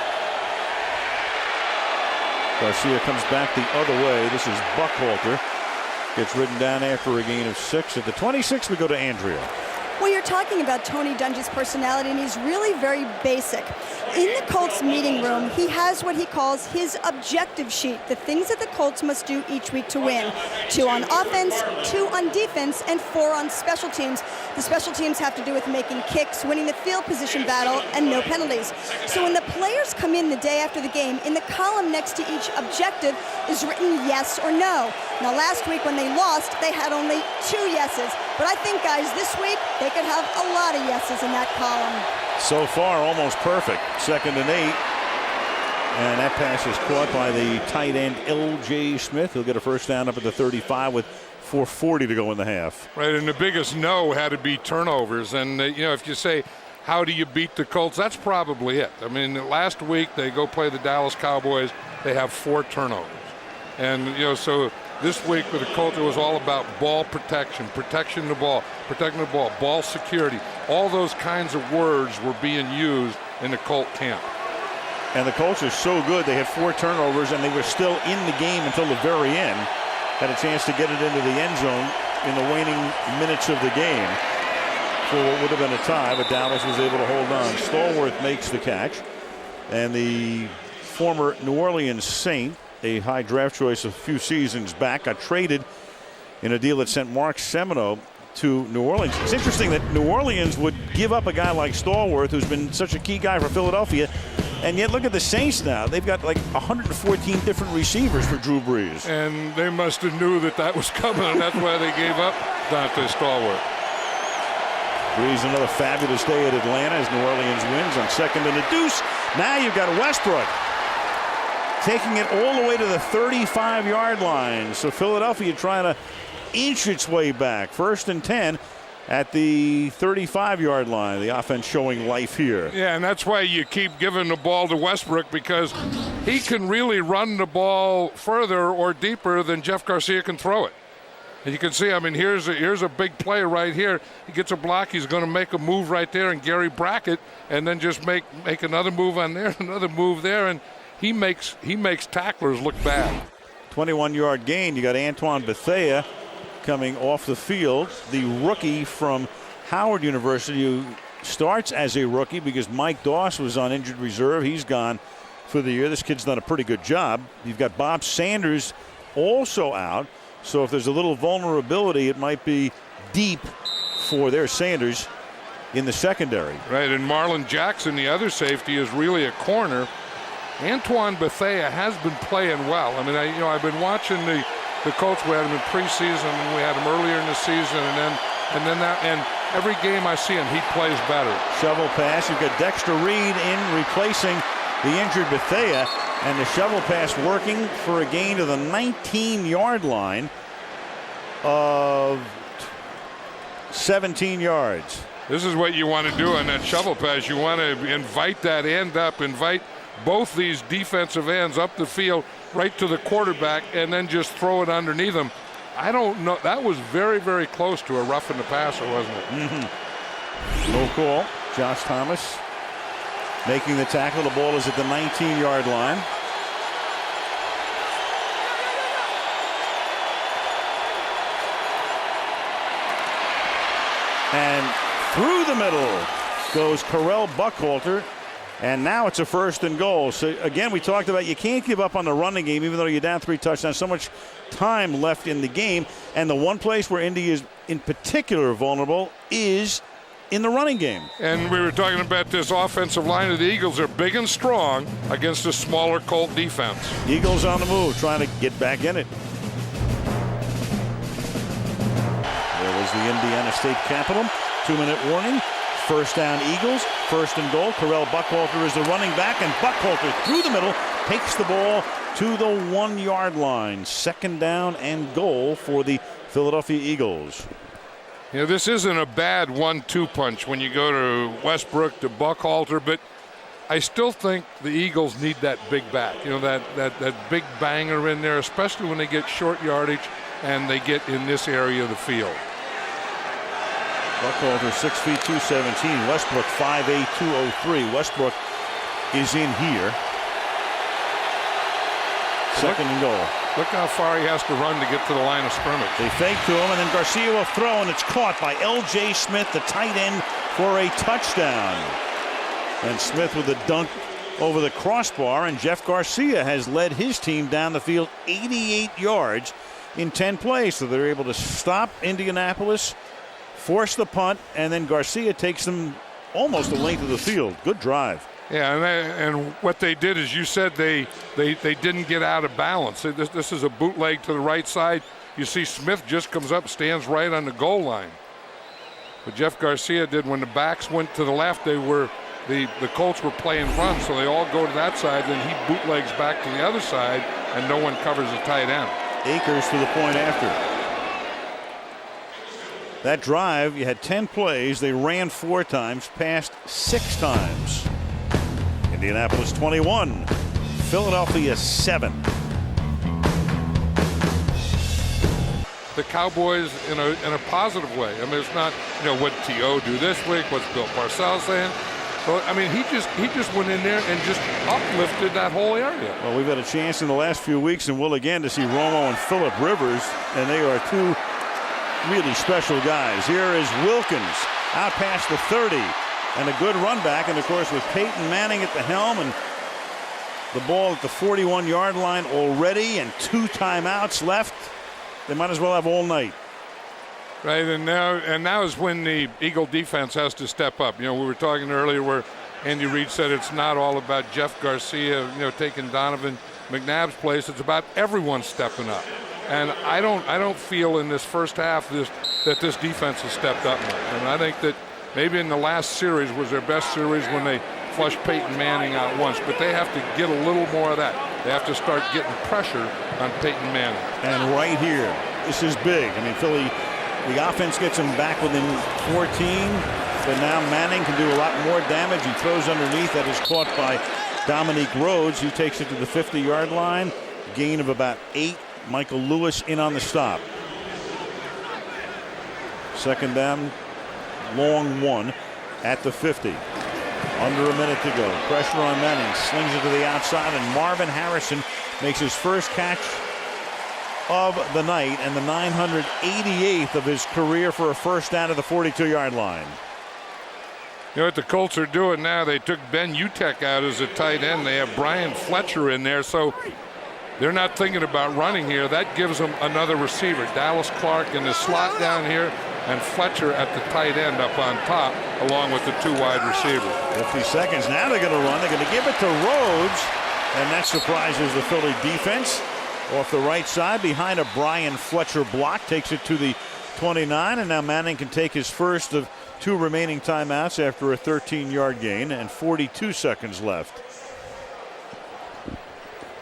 Garcia comes back the other way. This is Buckhalter. Gets ridden down after a gain of 6. At the 26, we go to Andrea. Well, you're talking about Tony Dungy's personality, and he's really very basic. In the Colts meeting room, he has what he calls his objective sheet, the things that the Colts must do each week to win. 2 on offense, 2 on defense, and 4 on special teams. The special teams have to do with making kicks, winning the field position battle, and no penalties. So when the players come in the day after the game, in the column next to each objective is written yes or no. Now, last week when they lost, they had only 2 yeses. But I think, guys, this week they could have a lot of yeses in that column. So far, almost perfect. 2nd and 8. And that pass is caught by the tight end, L.J. Smith. He'll get a first down up at the 35 with 4:40 to go in the half. Right, and the biggest no had to be turnovers. And, if you say, how do you beat the Colts, that's probably it. I mean, last week they go play the Dallas Cowboys. They have 4 turnovers. And, so this week with the Colts, it was all about ball protection, protecting the ball, ball security. all those kinds of words were being used in the Colt camp. And the Colts are so good. They had 4 turnovers, and they were still in the game until the very end. Had a chance to get it into the end zone in the waning minutes of the game for what would have been a tie, but Dallas was able to hold on. Stallworth makes the catch, and the former New Orleans Saint, a high draft choice a few seasons back, got traded in a deal that sent Mark Semino to New Orleans. It's interesting that New Orleans would give up a guy like Stallworth, who's been such a key guy for Philadelphia, and yet look at the Saints now. They've got like 114 different receivers for Drew Brees. And they must have knew that was coming, and that's why they gave up Dante Stallworth. Brees another fabulous day at Atlanta as New Orleans wins on 2nd and a deuce. Now you've got Westbrook taking it all the way to the 35-yard line. So Philadelphia trying to inch its way back. 1st and 10 at the 35-yard line. The offense showing life here. Yeah, and that's why you keep giving the ball to Westbrook, because he can really run the ball further or deeper than Jeff Garcia can throw it. And you can see, I mean, here's a big play right here. He gets a block. He's going to make a move right there, and Gary Brackett, and then just make another move on there, another move there, and he makes tacklers look bad. 21-yard gain. You got Antoine Bethea coming off the field, the rookie from Howard University, who starts as a rookie because Mike Doss was on injured reserve. He's gone for the year. This kid's done a pretty good job. You've got Bob Sanders also out. So if there's a little vulnerability, it might be deep for their Sanders in the secondary. Right, and Marlon Jackson, the other safety, is really a corner. Antoine Bethea has been playing well. I mean, I've been watching the Colts. We had him in preseason, and we had him earlier in the season, and every game I see him, he plays better. Shovel pass. You've got Dexter Reed in replacing the injured Bethea, and the shovel pass working for a gain to the 19-yard line of 17 yards. This is what you want to do on that shovel pass. You want to invite that end up, invite both these defensive ends up the field right to the quarterback, and then just throw it underneath them. I don't know. That was very, very close to a roughing the passer, wasn't it? Mm-hmm. No call. Josh Thomas making the tackle. The ball is at the 19-yard line. And through the middle goes Carell Buckhalter. And now it's a 1st and goal. So, again, we talked about you can't give up on the running game, even though you're down 3 touchdowns. So much time left in the game. And the one place where Indy is in particular vulnerable is in the running game. And we were talking about this offensive line of the Eagles. They're big and strong against a smaller Colt defense. Eagles on the move, trying to get back in it. There was the Indiana State Capitol. 2-minute warning. 1st down Eagles, 1st and goal. Carell Buckhalter is the running back, and Buckhalter through the middle takes the ball to the 1-yard line. 2nd down and goal for the Philadelphia Eagles. You know, this isn't a bad 1-2 punch when you go to Westbrook to Buckhalter, but I still think the Eagles need that big back. You know, that big banger in there, especially when they get short yardage and they get in this area of the field. Buckhalter 6 feet 217. Westbrook 5'8", 203. Westbrook is in here. 2nd and goal. Look how far he has to run to get to the line of scrimmage. They fake to him, and then Garcia will throw, and it's caught by L.J. Smith, the tight end, for a touchdown. And Smith with a dunk over the crossbar, and Jeff Garcia has led his team down the field 88 yards in 10 plays. So they're able to stop Indianapolis, force the punt, and then Garcia takes them almost the length of the field. Good drive. Yeah, and what they did, as you said, they didn't get out of balance. This is a bootleg to the right side. You see Smith just comes up, stands right on the goal line. But Jeff Garcia did when the backs went to the left. The Colts were playing run, so they all go to that side. Then he bootlegs back to the other side, and no one covers the tight end. Akers for the point after. That drive, you had 10 plays. They ran 4 times, passed 6 times. Indianapolis 21, Philadelphia 7. the Cowboys in a positive way. I mean, it's not, what did T.O. do this week? What's Bill Parcells saying? So, I mean, he just went in there and just uplifted that whole area. Well, we've had a chance in the last few weeks, and will again, to see Romo and Phillip Rivers, and they are two really special guys. Here is Wilkins out past the 30, and a good run back, and of course with Peyton Manning at the helm and the ball at the 41-yard line already, and 2 timeouts left. They might as well have all night. Right, and now is when the Eagle defense has to step up. We were talking earlier where Andy Reid said it's not all about Jeff Garcia, taking Donovan McNabb's place. It's about everyone stepping up. And I don't feel in this first half that this defense has stepped up much. And I think that maybe in the last series was their best series when they flushed Peyton Manning out once, but they have to get a little more of that. They have to start getting pressure on Peyton Manning. And right here, this is big. I mean, Philly, the offense gets them back within 14, but now Manning can do a lot more damage. He throws underneath. That is caught by Dominique Rhodes. He takes it to the 50-yard line. Gain of about 8. Michael Lewis in on the stop. Second down, long 1 at the 50. Under a minute to go. Pressure on Manning. Slings it to the outside, and Marvin Harrison makes his first catch of the night and the 988th of his career for a first down at the 42-yard line. You know what the Colts are doing now? They took Ben Utek out as a tight end. They have Brian Fletcher in there, so they're not thinking about running here. That gives them another receiver. Dallas Clark in the slot down here, and Fletcher at the tight end up on top, along with the 2 wide receivers. 50 seconds. Now they're going to run. They're going to give it to Rhodes, and that surprises the Philly defense. Off the right side, behind a Brian Fletcher block, takes it to the 29, and now Manning can take his first of 2 remaining timeouts after a 13-yard gain, and 42 seconds left.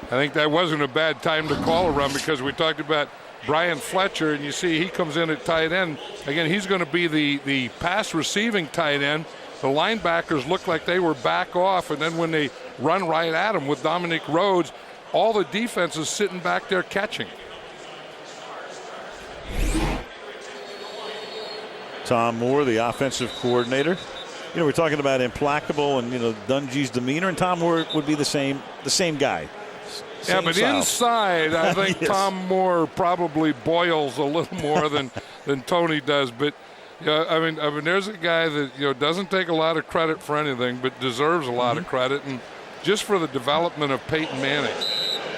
I think that wasn't a bad time to call a run, because we talked about Brian Fletcher, and you see he comes in at tight end. Again, he's going to be the pass receiving tight end. The linebackers look like they were back off, and then when they run right at him with Dominique Rhodes, all the defense is sitting back there catching. Tom Moore, the offensive coordinator. We're talking about implacable and Dungy's demeanor, and Tom Moore would be the same guy. Yeah, but style. Inside, I think Yes. Tom Moore probably boils a little more than Tony does. But I mean, there's a guy that doesn't take a lot of credit for anything, but deserves a lot of credit, and just for the development of Peyton Manning,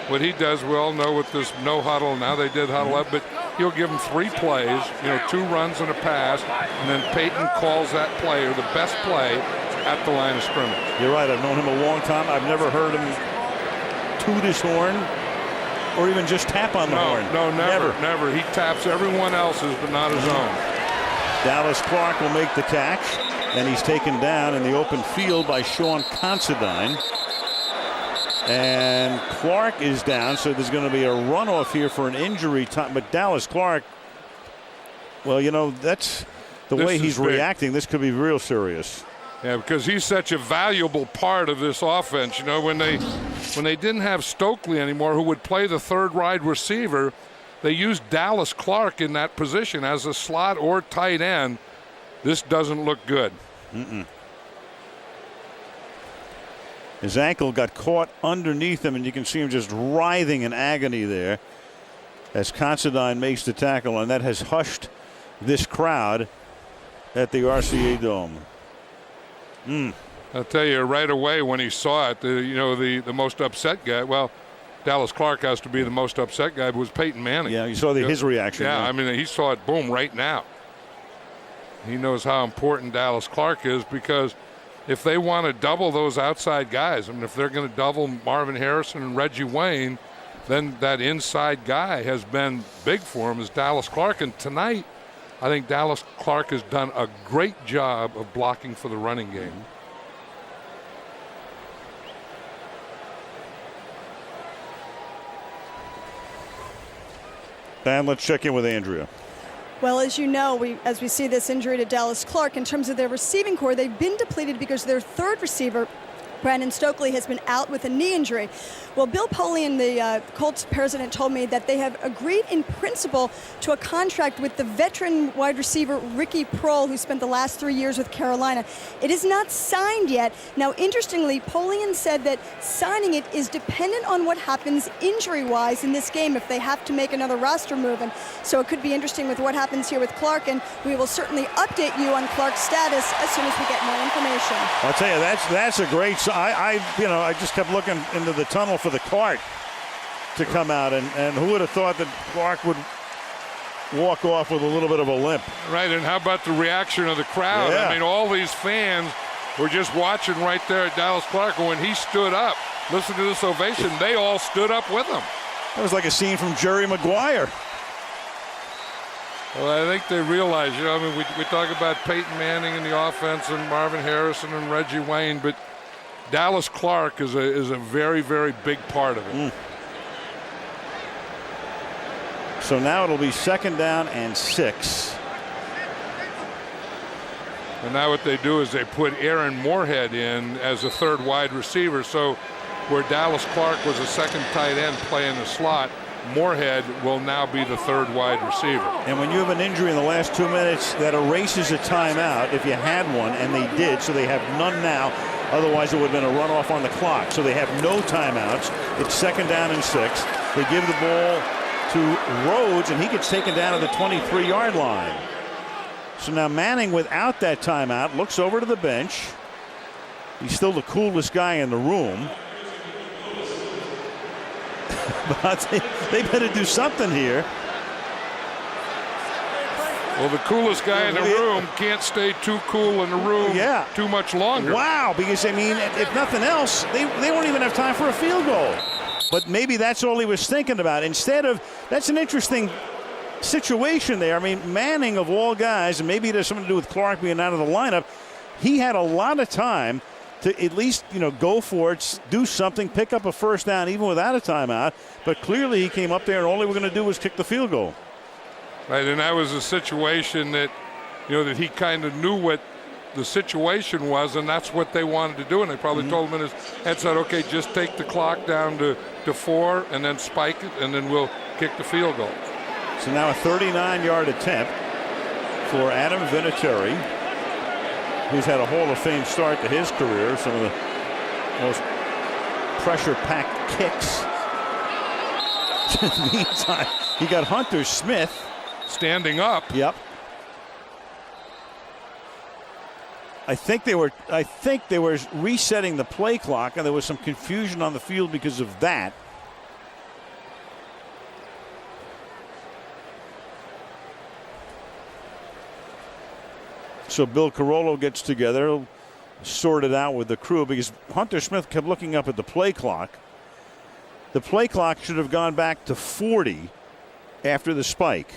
what he does, we all know with this no huddle. Now they did huddle up, but he'll give him 3 plays, 2 runs and a pass, and then Peyton calls that play, or the best play, at the line of scrimmage. You're right. I've known him a long time. I've never heard him toot his horn or even just tap on the horn. No, never. He taps everyone else's, but not his own. Dallas Clark will make the catch, and he's taken down in the open field by Sean Considine. And Clark is down, so there's going to be a runoff here for an injury time. But Dallas Clark, well, that's the way he's reacting. This could be real serious. Yeah, because he's such a valuable part of this offense. When they didn't have Stokely anymore, who would play the 3rd wide receiver, they used Dallas Clark in that position as a slot or tight end. This doesn't look good. His ankle got caught underneath him, and you can see him just writhing in agony there as Considine makes the tackle, and that has hushed this crowd at the RCA Dome. I'll tell you right away when he saw it, the most upset guy, well, Dallas Clark has to be the most upset guy, but was Peyton Manning. Yeah, you saw his reaction. Yeah, I mean, he saw it, boom, right now. He knows how important Dallas Clark is, because if they want to double those outside guys, if they're going to double Marvin Harrison and Reggie Wayne, then that inside guy has been big for him, is Dallas Clark. And tonight, I think Dallas Clark has done a great job of blocking for the running game. And let's check in with Andrea. Well, as you know, as we see this injury to Dallas Clark, in terms of their receiving core, they've been depleted because their 3rd receiver Brandon Stokely has been out with a knee injury. Well, Bill Polian, the Colts president, told me that they have agreed in principle to a contract with the veteran wide receiver Ricky Prohl, who spent the last 3 years with Carolina. It is not signed yet. Now, interestingly, Polian said that signing it is dependent on what happens injury-wise in this game if they have to make another roster move. And so it could be interesting with what happens here with Clark, and we will certainly update you on Clark's status as soon as we get more information. I'll tell you, that's a great. I just kept looking into the tunnel for the cart to come out, and who would have thought that Clark would walk off with a little bit of a limp? Right, and how about the reaction of the crowd? Yeah. I mean, all these fans were just watching right there at Dallas Clark, and when he stood up, listen to this ovation, they all stood up with him. That was like a scene from Jerry Maguire. Well, I think they realize, I mean, we talk about Peyton Manning in the offense and Marvin Harrison and Reggie Wayne, but Dallas Clark is a very, very big part of it. So now it'll be 2nd down and 6. And now what they do is they put Aaron Moorhead in as a 3rd wide receiver. So where Dallas Clark was a 2nd tight end playing the slot, Moorhead will now be the 3rd wide receiver. And when you have an injury in the last 2 minutes, that erases a timeout if you had one, and they did, so they have none now. Otherwise, it would have been a runoff on the clock. So they have no timeouts. It's 2nd down and 6. They give the ball to Rhodes, and he gets taken down to the 23-yard line. So now Manning, without that timeout, looks over to the bench. He's still the coolest guy in the room. But they better do something here. Well, the coolest guy in the room can't stay too cool in the room too much longer. Wow, because, I mean, if nothing else, they won't even have time for a field goal. But maybe that's all he was thinking about. Instead of, that's an interesting situation there. I mean, Manning, of all guys, and maybe it has something to do with Clark being out of the lineup, he had a lot of time to at least, go for it, do something, pick up a 1st down even without a timeout. But clearly he came up there and all they were going to do was kick the field goal. Right, and that was a situation that, that he kind of knew what the situation was, and that's what they wanted to do. And they probably told him in his head, said, okay, just take the clock down to 4 and then spike it, and then we'll kick the field goal. So now a 39-yard attempt for Adam Vinatieri, who's had a Hall of Fame start to his career, some of the most pressure-packed kicks. In the meantime, he got Hunter Smith standing up. Yep. I think they were resetting the play clock, and there was some confusion on the field because of that. So Bill Carollo gets together, sort it out with the crew, because Hunter Smith kept looking up at the play clock. The play clock should have gone back to 40 after the spike.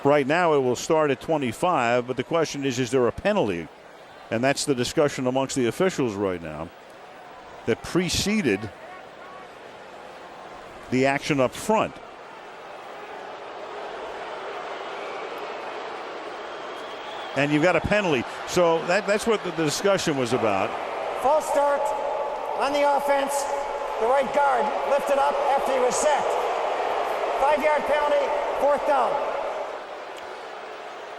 Right now it will start at 25, but the question is there a penalty? And that's the discussion amongst the officials right now that preceded the action up front. And you've got a penalty. So that's what the discussion was about. False start on the offense. The right guard lifted up after he was sacked. 5-yard penalty, 4th down.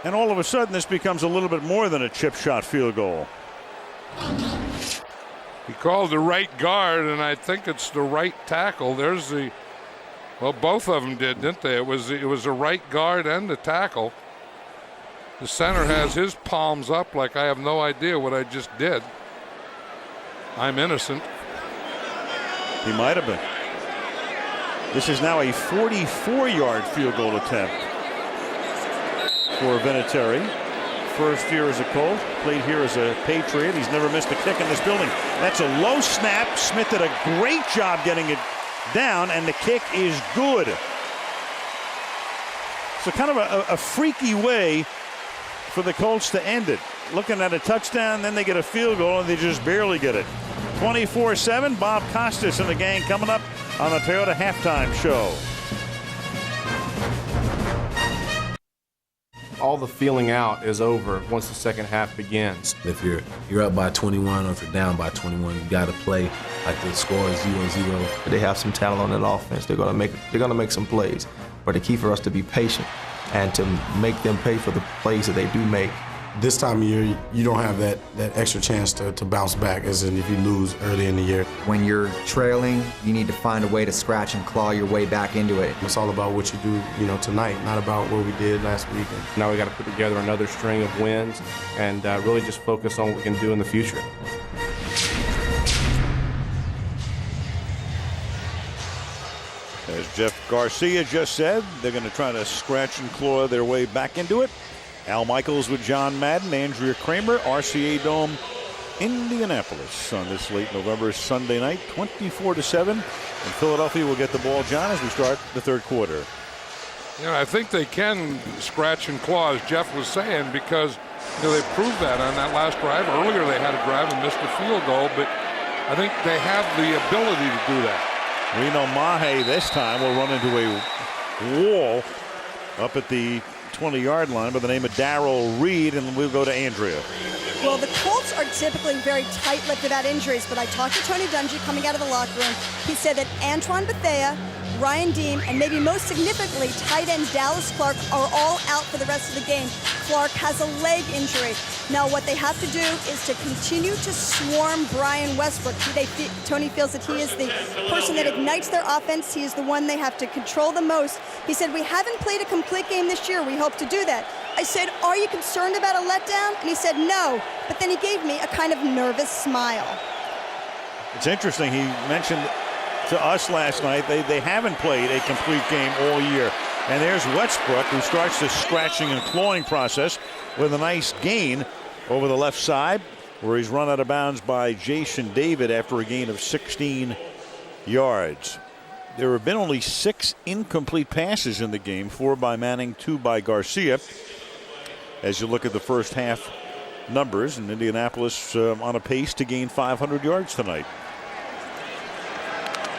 And all of a sudden, this becomes a little bit more than a chip shot field goal. He called the right guard, and I think it's the right tackle. There's the, well, both of them did, didn't they? It was the right guard and the tackle. The center has his palms up like I have no idea what I just did. I'm innocent. He might have been. This is now a 44-yard field goal attempt for Vinatieri. First year as a Colt, played here as a Patriot. He's never missed a kick in this building. That's a low snap. Smith did a great job getting it down, and the kick is good. So kind of a freaky way for the Colts to end it. Looking at a touchdown, then they get a field goal, and they just barely get it. 24-7, Bob Costas and the gang coming up on the Toyota Halftime Show. all the feeling out is over once the second half begins. If you're up by 21 or if you're down by 21, you got to play like the score is 0-0. They have some talent on that offense. They're gonna make some plays, but the key for us to be patient and to make them pay for the plays that they do make. This time of year, you don't have that extra chance to bounce back, as in if you lose early in the year. When you're trailing, you need to find a way to scratch and claw your way back into it. It's all about what you do, tonight, not about what we did last week. Now we got to put together another string of wins and really just focus on what we can do in the future. As Jeff Garcia just said, they're going to try to scratch and claw their way back into it. Al Michaels with John Madden, Andrea Kramer, RCA Dome, Indianapolis on this late November Sunday night, 24-7. And Philadelphia will get the ball, John, as we start the third quarter. I think they can scratch and claw, as Jeff was saying, because they proved that on that last drive. Earlier they had a drive and missed a field goal, but I think they have the ability to do that. Reno Mahe this time will run into a wall up at the 20-yard line by the name of Darrell Reed, and we'll go to Andrea. Well, the Colts are typically very tight-lipped about injuries, but I talked to Tony Dungy coming out of the locker room. He said that Antoine Bethea, Ryan Deem, and maybe most significantly, tight end Dallas Clark are all out for the rest of the game. Clark has a leg injury. Now, what they have to do is to continue to swarm Brian Westbrook. Tony feels that he is the person that ignites their offense. He is the one they have to control the most. He said, we haven't played a complete game this year. We hope to do that. I said, are you concerned about a letdown? And he said, no. But then he gave me a kind of nervous smile. It's interesting. He mentioned to us last night they haven't played a complete game all year. And there's Westbrook, who starts the scratching and clawing process with a nice gain over the left side, where he's run out of bounds by Jason David after a gain of 16 yards. There have been only 6 incomplete passes in the game, 4 by Manning, 2 by Garcia. As you look at the first half numbers, and Indianapolis on a pace to gain 500 yards tonight.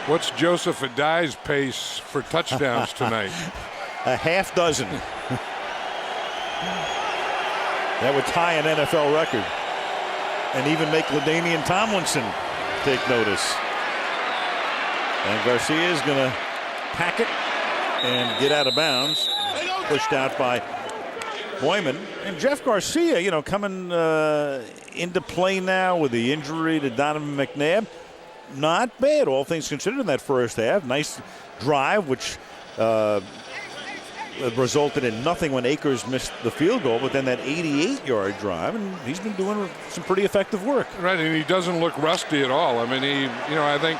What's Joseph Adai's pace for touchdowns tonight? A half dozen. That would tie an NFL record and even make LaDainian Tomlinson take notice. And Garcia is going to pack it and get out of bounds. Pushed out by Boyman. And Jeff Garcia, coming into play now with the injury to Donovan McNabb. Not bad, all things considered, in that first half. Nice drive, which resulted in nothing when Akers missed the field goal, but then that 88-yard drive, and he's been doing some pretty effective work. Right, and he doesn't look rusty at all. I mean, I think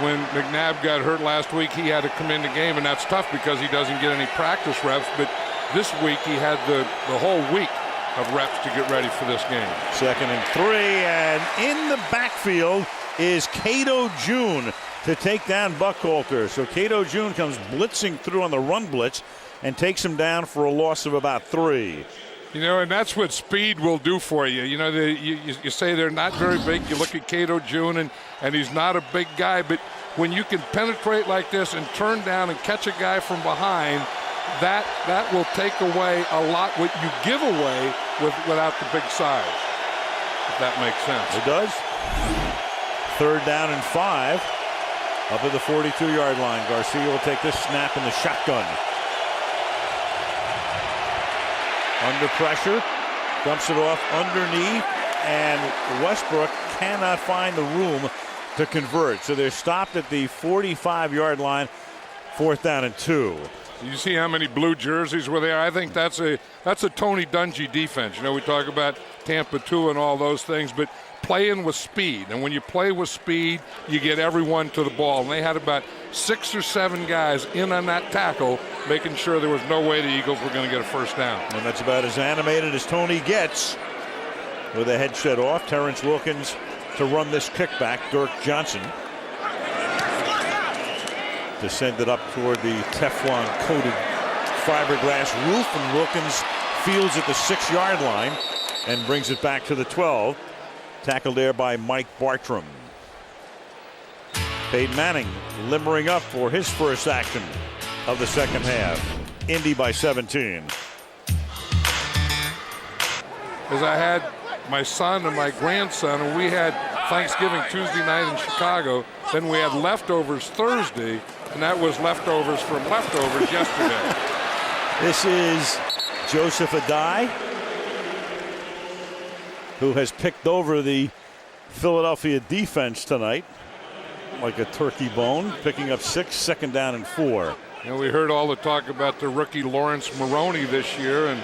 when McNabb got hurt last week, he had to come in the game, and that's tough because he doesn't get any practice reps, but this week he had the whole week of reps to get ready for this game. 2nd and 3, and in the backfield is Cato June to take down Buckhalter. So Cato June comes blitzing through on the run blitz and takes him down for a loss of about 3. And that's what speed will do for you. You say they're not very big. You look at Cato June, and he's not a big guy, but when you can penetrate like this and turn down and catch a guy from behind, that will take away a lot what you give away without the big size, if that makes sense. It does. 3rd down and 5 up at the 42-yard line. Garcia will take this snap in the shotgun. Under pressure, dumps it off underneath, and Westbrook cannot find the room to convert. So they're stopped at the 45-yard line, 4th down and 2. You see how many blue jerseys were there? I think that's a Tony Dungy defense. We talk about Tampa 2 and all those things, but playing with speed. And when you play with speed, you get everyone to the ball. And they had about 6 or 7 guys in on that tackle, making sure there was no way the Eagles were going to get a first down. And that's about as animated as Tony gets. With a head set off, Terrence Wilkins to run this kickback. Dirk Johnson to send it up toward the Teflon-coated fiberglass roof, and Wilkins fields at the 6-yard line and brings it back to the 12. Tackled there by Mike Bartram. Peyton Manning limbering up for his first action of the second half. Indy by 17. is I had my son and my grandson, and we had Thanksgiving Tuesday night in Chicago. Then we had leftovers Thursday, and that was leftovers from leftovers yesterday. This is Joseph Adai, who has picked over the Philadelphia defense tonight like a turkey bone, picking up 6, 2nd down and 4. You know, we heard all the talk about the rookie Lawrence Maroney this year, and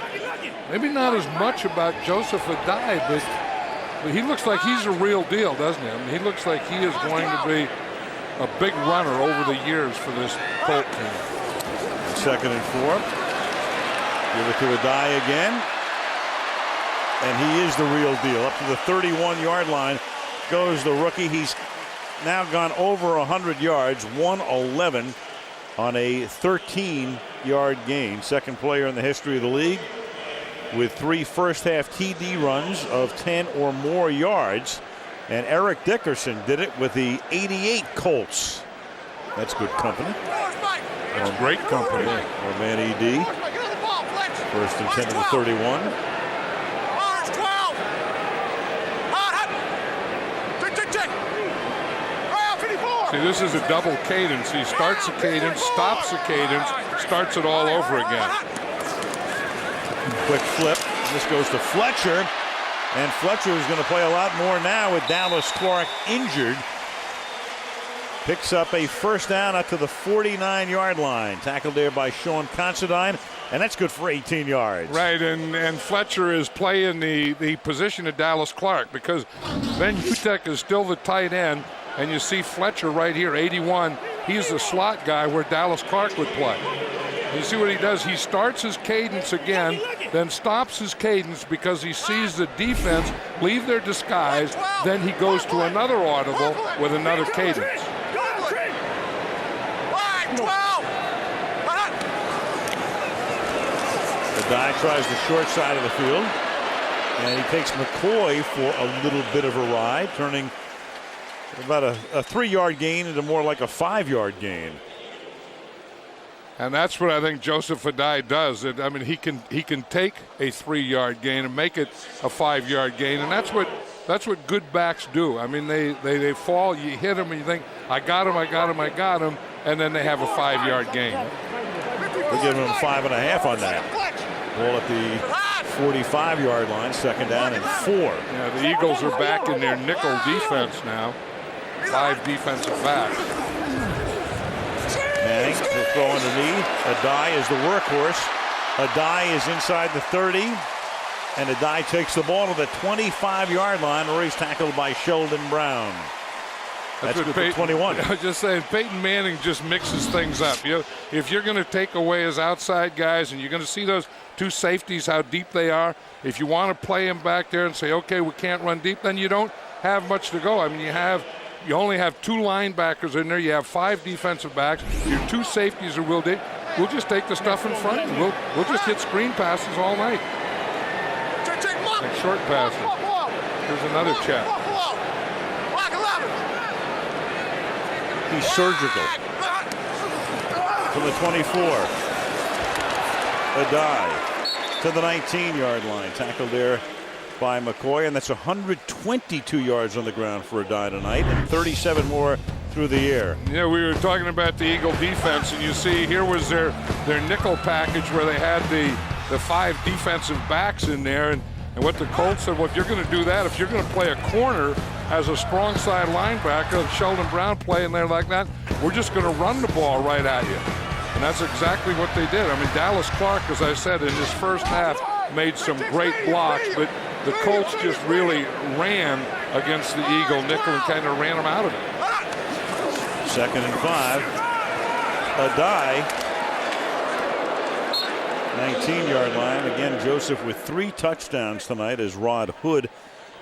maybe not as much about Joseph Adai, but he looks like he's a real deal, doesn't he? I mean, he looks like he is going to be a big runner over the years for this Colt team. 2nd and 4. Give it to Adai again. And he is the real deal. Up to the 31-yard line goes the rookie. He's now gone over 100 yards, 111 on a 13-yard gain. Second player in the history of the league with 3 first-half TD runs of 10 or more yards. And Eric Dickerson did it with the 88 Colts. That's good company. That's great company. Or man ED. 1st and 10 to the 31. See, this is a double cadence. He starts a cadence, stops a cadence, starts it all over again. Quick flip. This goes to Fletcher. And Fletcher is going to play a lot more now with Dallas Clark injured. Picks up a 1st down up to the 49-yard line. Tackled there by Sean Considine. And that's good for 18 yards. Right, and Fletcher is playing the position of Dallas Clark because Ben Utek is still the tight end. And you see Fletcher right here, 81. He's the slot guy where Dallas Clark would play. You see what he does? He starts his cadence again, then stops his cadence because he sees the defense leave their disguise. Then he goes to another audible with another cadence. Adai tries the short side of the field. And he takes McCoy for a little bit of a ride, turning about a 3-yard gain into more like a 5-yard gain. And that's what I think Joseph Adai does. I mean, he can take a 3-yard gain and make it a 5-yard gain, and that's what good backs do. I mean, they fall, you hit them, and you think, I got him, and then they have a 5-yard gain. We're giving him 5.5 on that. Ball at the 45-yard line, 2nd down and 4. Yeah, the Eagles are back in their nickel defense now. 5 defensive backs. Manning will throw underneath. Adai is the workhorse. Adai is inside the 30. And Adai takes the ball to the 25-yard line where he's tackled by Sheldon Brown. That's good for 21. I was just saying, Peyton Manning just mixes things up. If you're going to take away his outside guys and you're going to see those 2 safeties, how deep they are, if you want to play him back there and say, okay, we can't run deep, then you don't have much to go. I mean, you only have 2 linebackers in there. You have 5 defensive backs. Your 2 safeties are we'll just take the stuff in front. And we'll just hit screen passes all night. And short passes. Here's another check. He's surgical. From the 24. Adai to the 19-yard line. Tackled there by McCoy, and that's 122 yards on the ground for Adai tonight, and 37 more through the air. Yeah, we were talking about the Eagle defense, and you see here was their nickel package where they had the 5 defensive backs in there, and what the Colts said, well, if you're going to do that, if you're going to play a corner as a strong side linebacker, and Sheldon Brown playing there like that, we're just going to run the ball right at you. And that's exactly what they did. I mean, Dallas Clark, as I said, in his first half, made some great blocks, but the Colts just really ran against the Eagle nickel and kind of ran them out of it. 2nd and 5. Adai, 19-yard line. Again, Joseph with 3 touchdowns tonight as Rod Hood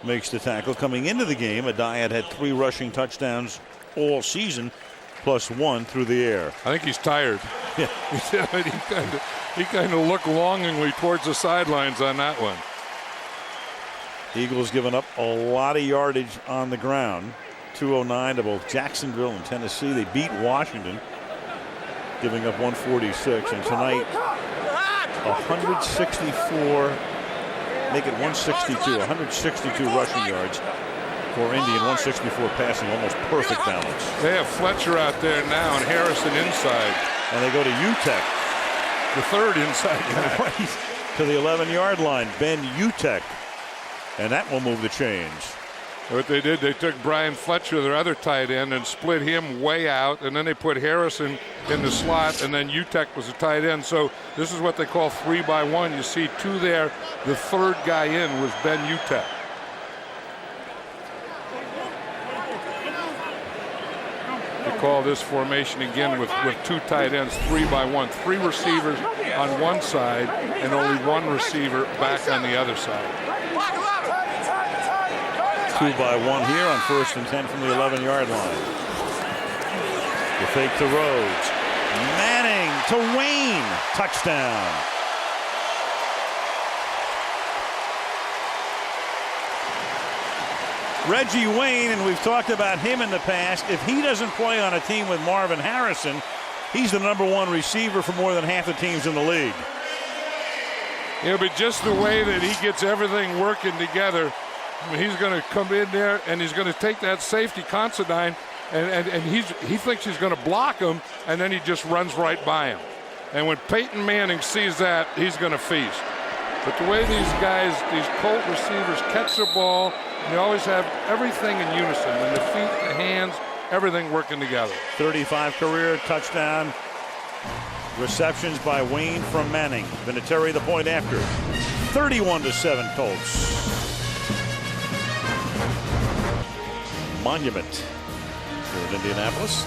makes the tackle. Coming into the game, Adai had 3 rushing touchdowns all season, plus 1 through the air. I think he's tired. Yeah. he kind of looked longingly towards the sidelines on that one. Eagles giving up a lot of yardage on the ground. 209 to both Jacksonville and Tennessee. They beat Washington, giving up 146. And tonight, 164 make it 162, 162 rushing yards for Indy and 164 passing, almost perfect balance. They have Fletcher out there now and Harrison inside. And they go to UTEP. The third inside guy. Right to the 11-yard line, Ben UTEP. And that will move the chains. What they did, they took Brian Fletcher, their other tight end, and split him way out, and then they put Harrison in the slot, and then UTEP was a tight end. So this is what they call 3-by-1. You see two there. The third guy in was Ben UTEP. They call this formation again with two tight ends, 3-by-1. Three receivers on one side and only one receiver back on the other side. 2-by-1 here on 1st and 10 from the 11-yard line. The fake to Rhodes. Manning to Wayne. Touchdown. Reggie Wayne, and we've talked about him in the past. If he doesn't play on a team with Marvin Harrison, he's the #1 receiver for more than half the teams in the league. Yeah, but just the way that he gets everything working together, he's going to come in there and he's going to take that safety Considine and he thinks he's going to block him, and then he just runs right by him. And when Peyton Manning sees that, he's going to feast. But the way these guys, these Colt receivers catch the ball, they always have everything in unison, and the feet, the hands, everything working together. 35 career touchdown receptions by Wayne from Manning. Vinatieri the point after. 31-7 Colts. Monument here in Indianapolis.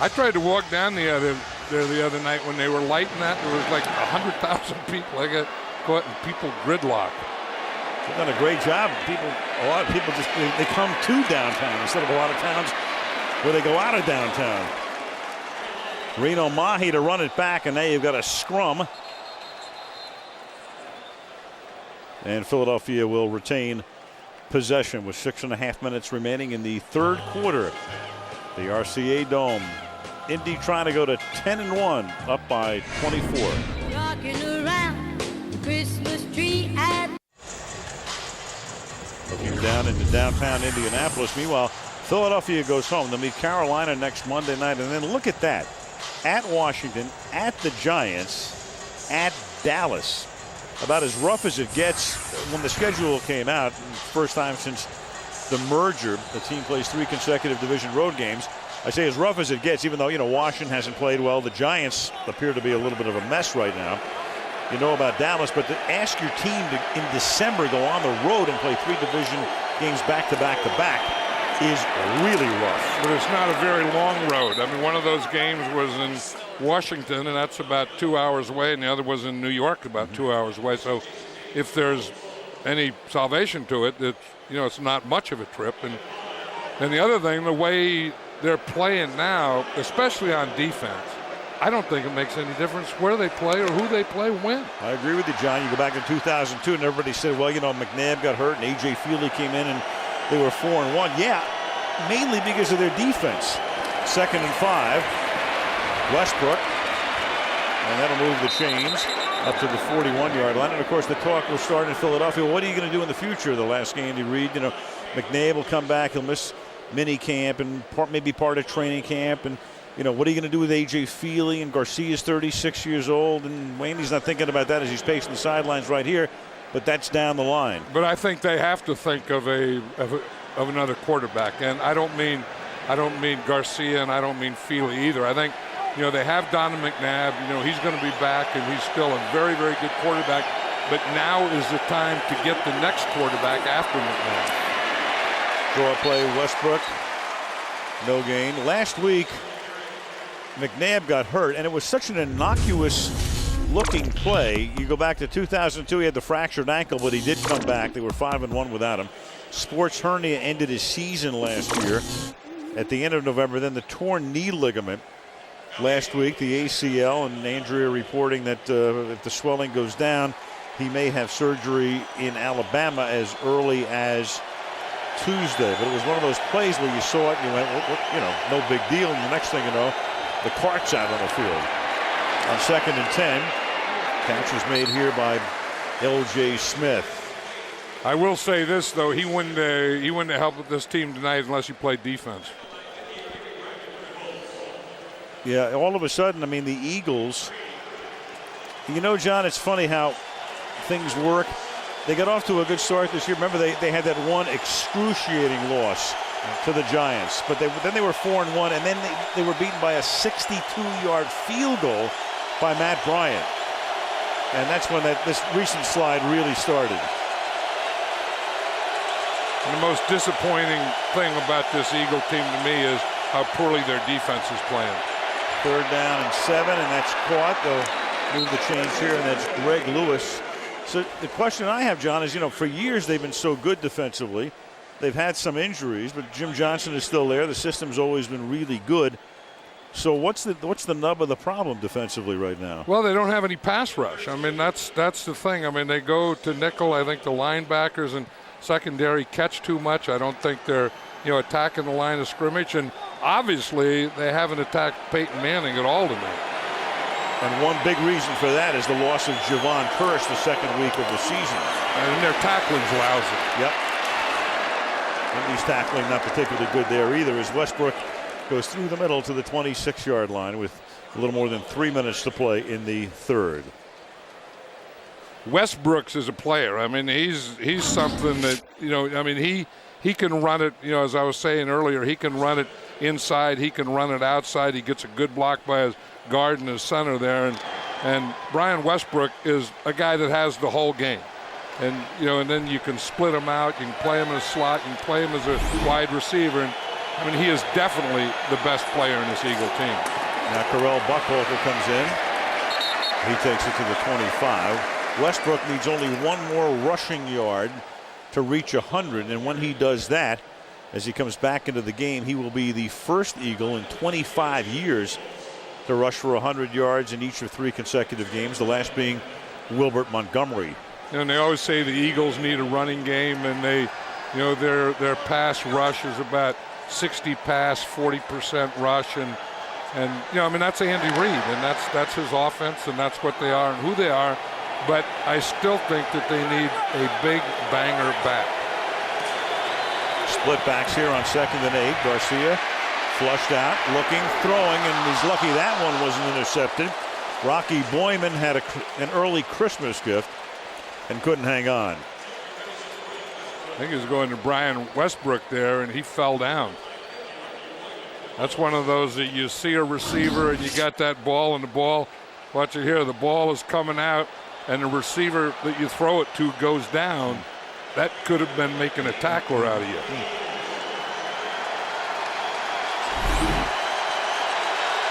I tried to walk down the other night when they were lighting that. There was like 100,000 people. I got caught in people gridlock. They've done a great job. A lot of people they come to downtown instead of a lot of towns where they go out of downtown. Reno Mahi to run it back, and now you've got a scrum. And Philadelphia will retain possession with 6.5 minutes remaining in the third quarter. The RCA Dome. Indy trying to go to 10-1, up by 24. Rocking around the Christmas tree at Looking down into downtown Indianapolis. Meanwhile, Philadelphia goes home. They'll meet Carolina next Monday night. And then look at that. At Washington, at the Giants, at Dallas. About as rough as it gets when the schedule came out. First time since the merger. The team plays 3 consecutive division road games. I say as rough as it gets, even though, Washington hasn't played well. The Giants appear to be a little bit of a mess right now. You know about Dallas, but to ask your team to, in December, go on the road and play 3 division games back-to-back is really rough. But it's not a very long road. I mean, one of those games was in Washington, and that's about 2 hours away, and the other was in New York, about 2 hours away. So if there's any salvation to it, it's not much of a trip. And the other thing, the way they're playing now, especially on defense, I don't think it makes any difference where they play or who they play when. I agree with you, John. You go back to 2002 and everybody said, well, McNabb got hurt and A.J. Feely came in and they were 4-1. Yeah, mainly because of their defense. 2nd and 5. Westbrook. And that'll move the chains up to the 41-yard line. And, of course, the talk will start in Philadelphia. What are you going to do in the future? The last game you read, McNabb will come back. He'll miss mini camp and maybe part of training camp. And, what are you going to do with A.J. Feely? And Garcia's 36 years old. And Wandy's not thinking about that as he's pacing the sidelines right here. But that's down the line. But I think they have to think of another quarterback. And I don't mean Garcia and I don't mean Feely either. I think, they have Donovan McNabb. He's going to be back and he's still a very, very good quarterback. But now is the time to get the next quarterback after McNabb. Draw play, Westbrook. No gain. Last week, McNabb got hurt, and it was such an innocuous-looking play. You go back to 2002, he had the fractured ankle, but he did come back. They were 5-1 without him. Sports hernia ended his season last year at the end of November. Then the torn knee ligament last week, the ACL, and Andrea reporting that if the swelling goes down, he may have surgery in Alabama as early as Tuesday. But it was one of those plays where you saw it and you went, no big deal. And the next thing you know, the cart's out on the field. On 2nd and 10, catch was made here by L.J. Smith. I will say this, though. He wouldn't help with this team tonight unless he played defense. Yeah, all of a sudden, I mean, the Eagles, you know, John, it's funny how things work. They got off to a good start this year. Remember, they had that one excruciating loss to the Giants. But then they were 4-1, and then they were beaten by a 62-yard field goal by Matt Bryant. And that's when this recent slide really started. And the most disappointing thing about this Eagle team to me is how poorly their defense is playing. 3rd down and 7, and that's caught. They'll move the chains here, and that's Greg Lewis. So the question I have, John, is, you know, for years they've been so good defensively. They've had some injuries, but Jim Johnson is still there. The system's always been really good. So what's the nub of the problem defensively right now? Well, they don't have any pass rush. I mean, that's the thing. I mean, they go to nickel. I think the linebackers and secondary catch too much. I don't think they're, you know, attacking the line of scrimmage. And obviously, they haven't attacked Peyton Manning at all tonight. And one big reason for that is the loss of Javon Curse the second week of the season. And their tackling's lousy. Yep. Indy's tackling not particularly good there either, as Westbrook goes through the middle to the 26-yard line with a little more than 3 minutes to play in the 3rd. Westbrooks is a player. I mean, he's something that, you know, I mean, he can run it, you know, as I was saying earlier, he can run it inside, he can run it outside. He gets a good block by his guard and his center there. And Brian Westbrook is a guy that has the whole game. And, you know, and then you can split him out. You can play him in a slot. You can play him as a wide receiver. And, I mean, he is definitely the best player in this Eagle team. Now Carell Buckhalter comes in. He takes it to the 25. Westbrook needs only one more rushing yard to reach 100. And when he does that, as he comes back into the game, he will be the first Eagle in 25 years to rush for 100 yards in each of 3 consecutive games, the last being Wilbert Montgomery. And they always say the Eagles need a running game, and they, you know, their pass rush is about 60 pass, 40% rush, and you know, I mean, that's Andy Reid, and that's his offense, and that's what they are and who they are. But I still think that they need a big banger back. Split backs here on 2nd and 8. Garcia flushed out, looking, throwing, and he's lucky that one wasn't intercepted. Rocky Boyman had an early Christmas gift and couldn't hang on. I think he was going to Brian Westbrook there, and he fell down. That's one of those that you see a receiver and you got that ball, and the ball, watch it here, the ball is coming out, and the receiver that you throw it to goes down. That could have been making a tackler out of you.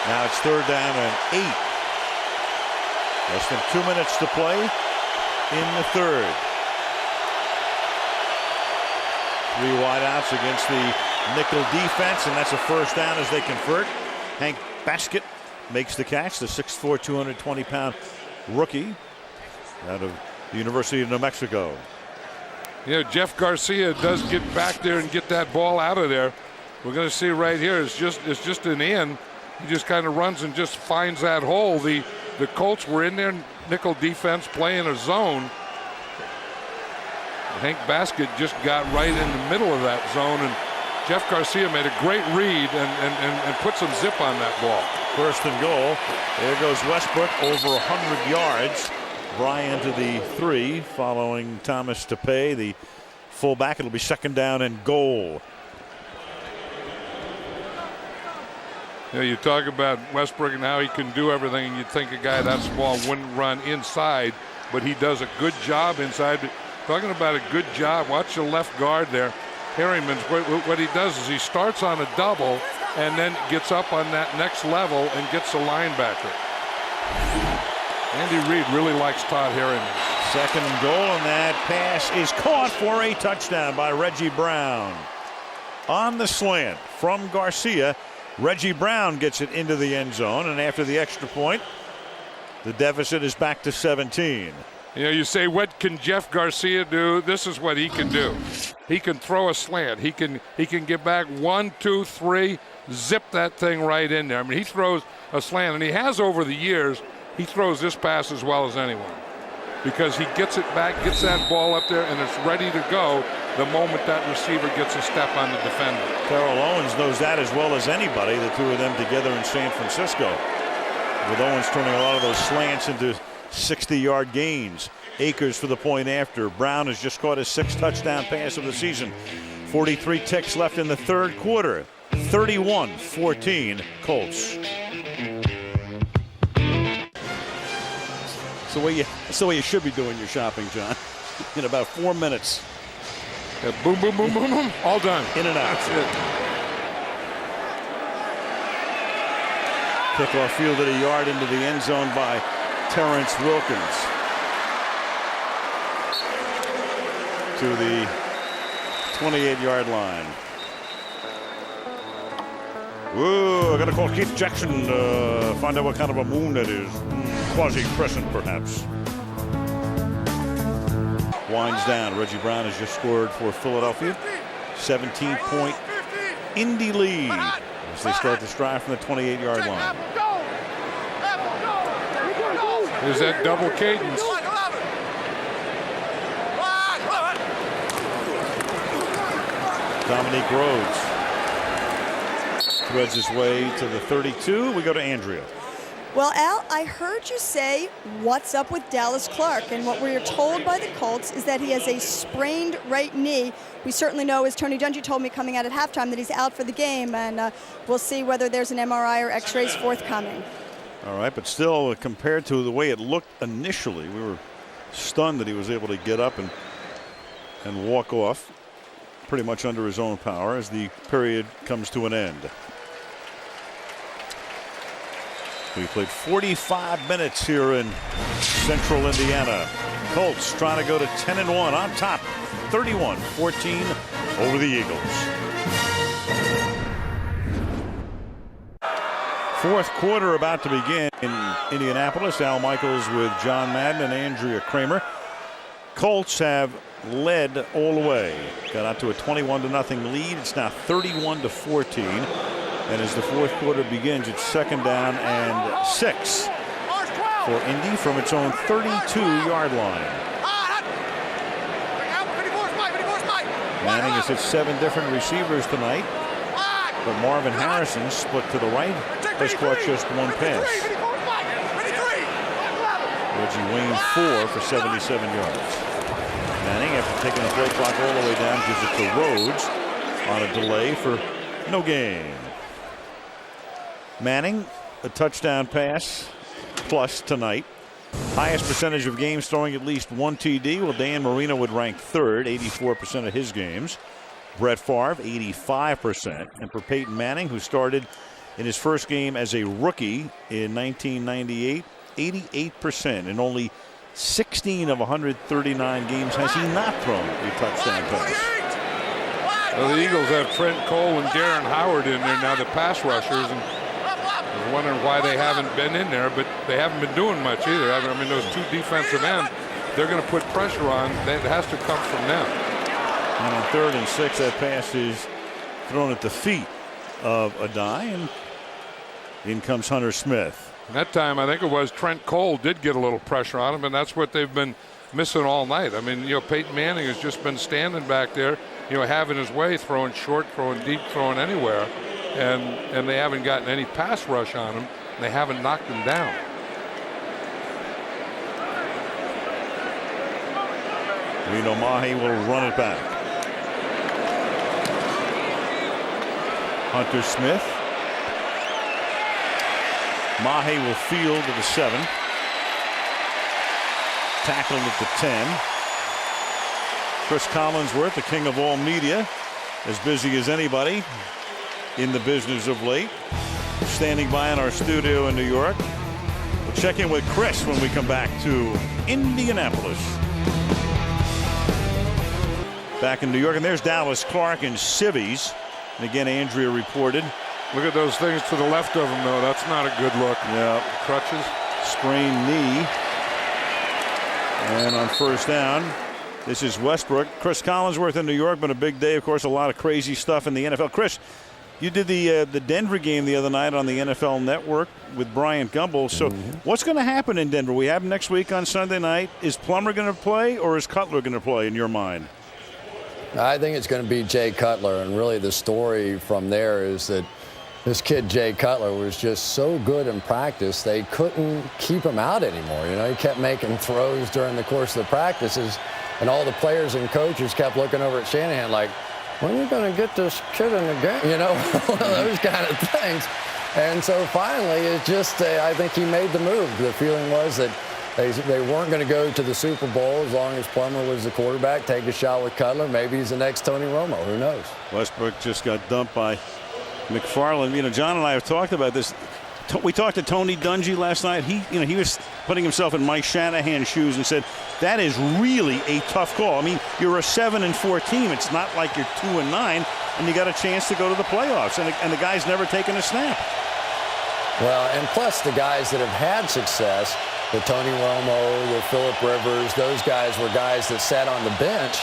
Now it's 3rd down and 8. Less than 2 minutes to play in the 3rd. 3 wideouts against the nickel defense, and that's a first down as they convert. Hank Baskett makes the catch, the 6'4", 220-pound rookie out of the University of New Mexico. You know, Jeff Garcia does get back there and get that ball out of there. We're going to see right here, it's just an in. He just kind of runs and just finds that hole. The Colts were in their nickel defense playing a zone. Hank Baskett just got right in the middle of that zone, and Jeff Garcia made a great read and put some zip on that ball. 1st and goal. There goes Westbrook over 100 yards. Bryan to the 3, following Thomas Tepe, the fullback. It'll be 2nd down and goal. You know, you talk about Westbrook and how he can do everything, and you'd think a guy that small wouldn't run inside, but he does a good job inside. But talking about a good job, watch the left guard there. Harriman's, what he does is he starts on a double and then gets up on that next level and gets a linebacker. Andy Reid really likes Todd Harriman. 2nd and goal, and that pass is caught for a touchdown by Reggie Brown. On the slant from Garcia, Reggie Brown gets it into the end zone, and after the extra point, the deficit is back to 17. You know, you say, what can Jeff Garcia do? This is what he can do. He can throw a slant. He can get back 1, 2, 3, zip that thing right in there. I mean, he throws a slant, and he has over the years. He throws this pass as well as anyone. because he gets it back, gets that ball up there, and it's ready to go the moment that receiver gets a step on the defender. Terrell Owens knows that as well as anybody, the two of them together in San Francisco. With Owens turning a lot of those slants into 60-yard gains. Akers for the point after. Brown has just caught his 6th touchdown pass of the season. 43 ticks left in the third quarter. 31-14 Colts. It's the way you should be doing your shopping, John. In about 4 minutes. Yeah, boom, boom, boom, boom, boom. All done. In and out. That's it. Kickoff fielded a yard into the end zone by Terrence Wilkins. To the 28-yard line. Whoa, I gotta call Keith Jackson to find out what kind of a moon that is. Quasi-crescent, perhaps. Winds down. Reggie Brown has just scored for Philadelphia. 17-point Indy lead as they start to stride from the 28-yard line. There's that double cadence. Dominique Rhodes threads his way to the 32. We go to Andrea. Well, Al, I heard you say, what's up with Dallas Clark? And what we're told by the Colts is that he has a sprained right knee. We certainly know, as Tony Dungy told me coming out at halftime, that he's out for the game. And we'll see whether there's an MRI or x-rays forthcoming. All right, but still, compared to the way it looked initially, we were stunned that he was able to get up and walk off pretty much under his own power as the period comes to an end. We played 45 minutes here in Central Indiana. Colts trying to go to 10-1 on top, 31-14 over the Eagles. Fourth quarter about to begin in Indianapolis. Al Michaels with John Madden and Andrea Kramer. Colts have led all the way. Got out to a 21-0 lead. It's now 31-14. And as the fourth quarter begins, it's 2nd down and 6 for Indy from its own 32-yard line. Manning has hit 7 different receivers tonight, but Marvin Harrison split to the right, has caught just 1 pass. Reggie Wayne 4 for 77 yards. Manning, after taking the play clock all the way down, gives it to Rhodes on a delay for no gain. Manning, a touchdown pass plus tonight. Highest percentage of games throwing at least 1 TD. Well, Dan Marino would rank 3rd, 84% of his games. Brett Favre, 85%. And for Peyton Manning, who started in his first game as a rookie in 1998, 88%. In only 16 of 139 games has he not thrown a touchdown pass. Well, the Eagles have Trent Cole and Darren Howard in there now, the pass rushers, and I was wondering why they haven't been in there, but they haven't been doing much either. I mean, those 2 defensive ends, they're going to put pressure on. That has to come from them. And on 3rd and 6, that pass is thrown at the feet of Adai, and in comes Hunter Smith. And that time, I think it was Trent Cole did get a little pressure on him, and that's what they've been missing all night. I mean, Peyton Manning has just been standing back there, having his way, throwing short, throwing deep, throwing anywhere. And they haven't gotten any pass rush on him. And they haven't knocked him down. Reno Mahe will run it back. Hunter Smith. Mahe will field to the 7. Tackled at the 10. Chris Collinsworth, the king of all media, as busy as anybody in the business of late, standing by in our studio in New York. We'll check in with Chris when we come back to Indianapolis. Back in New York, and there's Dallas Clark and Civvies. And again, Andrea reported. Look at those things to the left of him, though. That's not a good look. Yeah. Crutches. Sprained knee. And on 1st down, this is Westbrook. Chris Collinsworth in New York, been a big day. Of course, a lot of crazy stuff in the NFL. Chris, You did the Denver game the other night on the NFL Network with Brian Gumbel. So what's going to happen in Denver? We have him next week on Sunday night. Is Plummer going to play or is Cutler going to play in your mind? I think it's going to be Jay Cutler. And really the story from there is that this kid, Jay Cutler, was just so good in practice, they couldn't keep him out anymore. You know, he kept making throws during the course of the practices, and all the players and coaches kept looking over at Shanahan like, when are you going to get this kid in the game? You know, those kind of things. And so finally, it's just, I think he made the move. The feeling was that they weren't going to go to the Super Bowl as long as Plummer was the quarterback, take a shot with Cutler. Maybe he's the next Tony Romo. Who knows? Westbrook just got dumped by McFarland. You know, John and I have talked about this. We talked to Tony Dungy last night. He was putting himself in Mike Shanahan's shoes and said that is really a tough call. I mean, you're a 7-4 team. It's not like you're 2-9, and you got a chance to go to the playoffs, and the guy's never taken a snap. Well, and plus the guys that have had success, the Tony Romo, the Phillip Rivers, those guys were guys that sat on the bench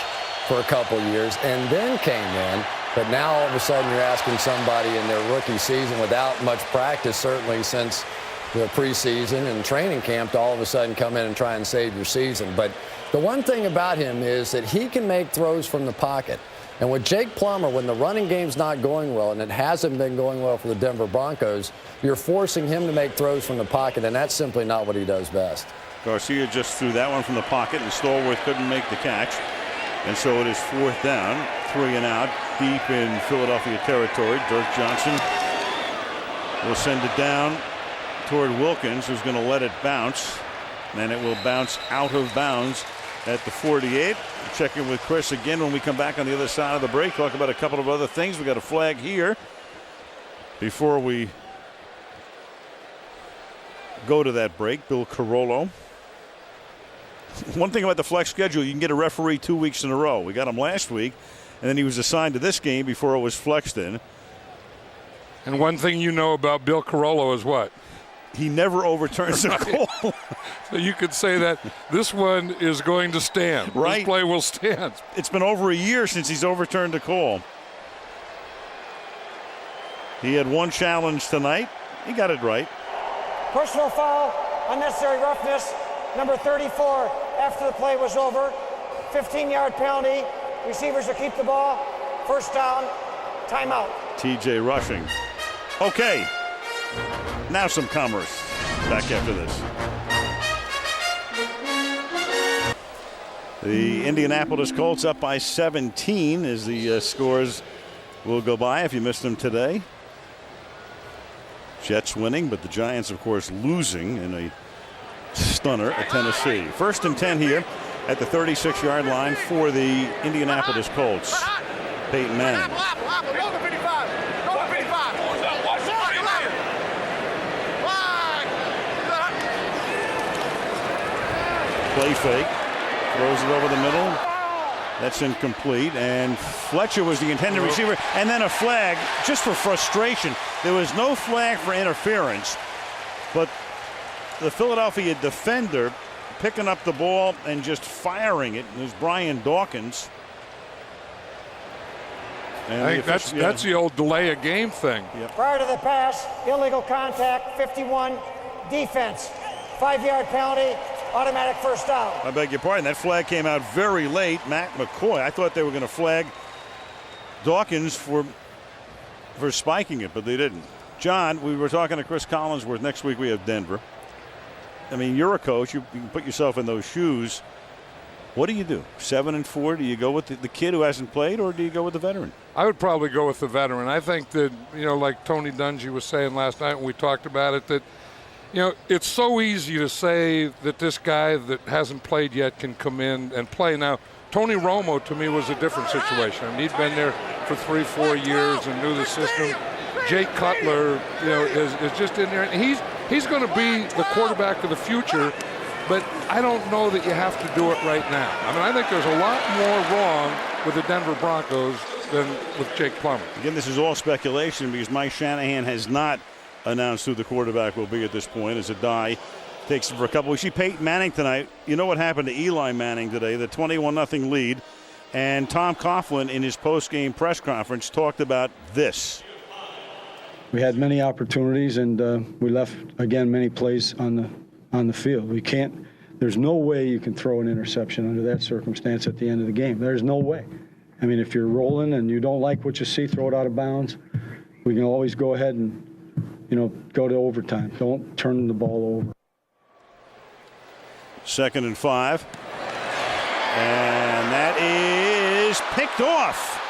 for a couple years and then came in. But now all of a sudden you're asking somebody in their rookie season without much practice, certainly since the preseason and training camp, to all of a sudden come in and try and save your season. But the one thing about him is that he can make throws from the pocket. And with Jake Plummer, when the running game's not going well, and it hasn't been going well for the Denver Broncos, you're forcing him to make throws from the pocket, and that's simply not what he does best. Garcia just threw that one from the pocket, and Stallworth couldn't make the catch. And so it is 4th down, 3 and out, deep in Philadelphia territory. Dirk Johnson will send it down toward Wilkins, who's going to let it bounce. And it will bounce out of bounds at the 48. We'll check in with Chris again when we come back on the other side of the break. Talk about a couple of other things. We got a flag here before we go to that break. Bill Carollo. One thing about the flex schedule, you can get a referee 2 weeks in a row. We got him last week, and then he was assigned to this game before it was flexed in. And one thing you know about Bill Carollo is what? He never overturns a call. So you could say that this one is going to stand. Right. This play will stand. It's been over a year since he's overturned a call. He had one challenge tonight. He got it right. Personal foul, unnecessary roughness, number 34, after the play was over. 15-yard penalty. Receivers will keep the ball. First down, timeout. TJ rushing. Okay. Now some commerce. Back after this. The Indianapolis Colts up by 17 as the scores will go by if you missed them today. Jets winning, but the Giants, of course, losing in a stunner at Tennessee. 1st and 10 here at the 36-yard line for the Indianapolis Colts. Peyton Manning. Play fake. Throws it over the middle. That's incomplete. And Fletcher was the intended receiver. And then a flag just for frustration. There was no flag for interference. But the Philadelphia defender picking up the ball and just firing it. It was Brian Dawkins. And I think that's the old delay a game thing. Yep. Prior to the pass, illegal contact, 51, defense. 5-yard penalty, automatic first down. I beg your pardon. That flag came out very late. Matt McCoy. I thought they were going to flag Dawkins for spiking it, but they didn't. John, we were talking to Chris Collinsworth. Next week we have Denver. I mean, you're a coach. You can put yourself in those shoes. What do you do? 7-4? Do you go with the kid who hasn't played, or do you go with the veteran? I would probably go with the veteran. I think that, like Tony Dungy was saying last night when we talked about it, that, it's so easy to say that this guy that hasn't played yet can come in and play. Now, Tony Romo, to me, was a different situation. I mean, he'd been there for 3-4 years and knew the system. Jake Cutler, is just in there. And he's going to be the quarterback of the future, but I don't know that you have to do it right now. I mean, I think there's a lot more wrong with the Denver Broncos than with Jake Plummer. Again, this is all speculation because Mike Shanahan has not announced who the quarterback will be at this point as Adai takes it for a couple. We see Peyton Manning tonight. You know what happened to Eli Manning today, the 21-0 lead. And Tom Coughlin in his post-game press conference talked about this. We had many opportunities, and we left, again, many plays on the field. We can't. There's no way you can throw an interception under that circumstance at the end of the game. There's no way. I mean, if you're rolling and you don't like what you see, throw it out of bounds. We can always go ahead and, go to overtime. Don't turn the ball over. 2nd and 5. And that is picked off.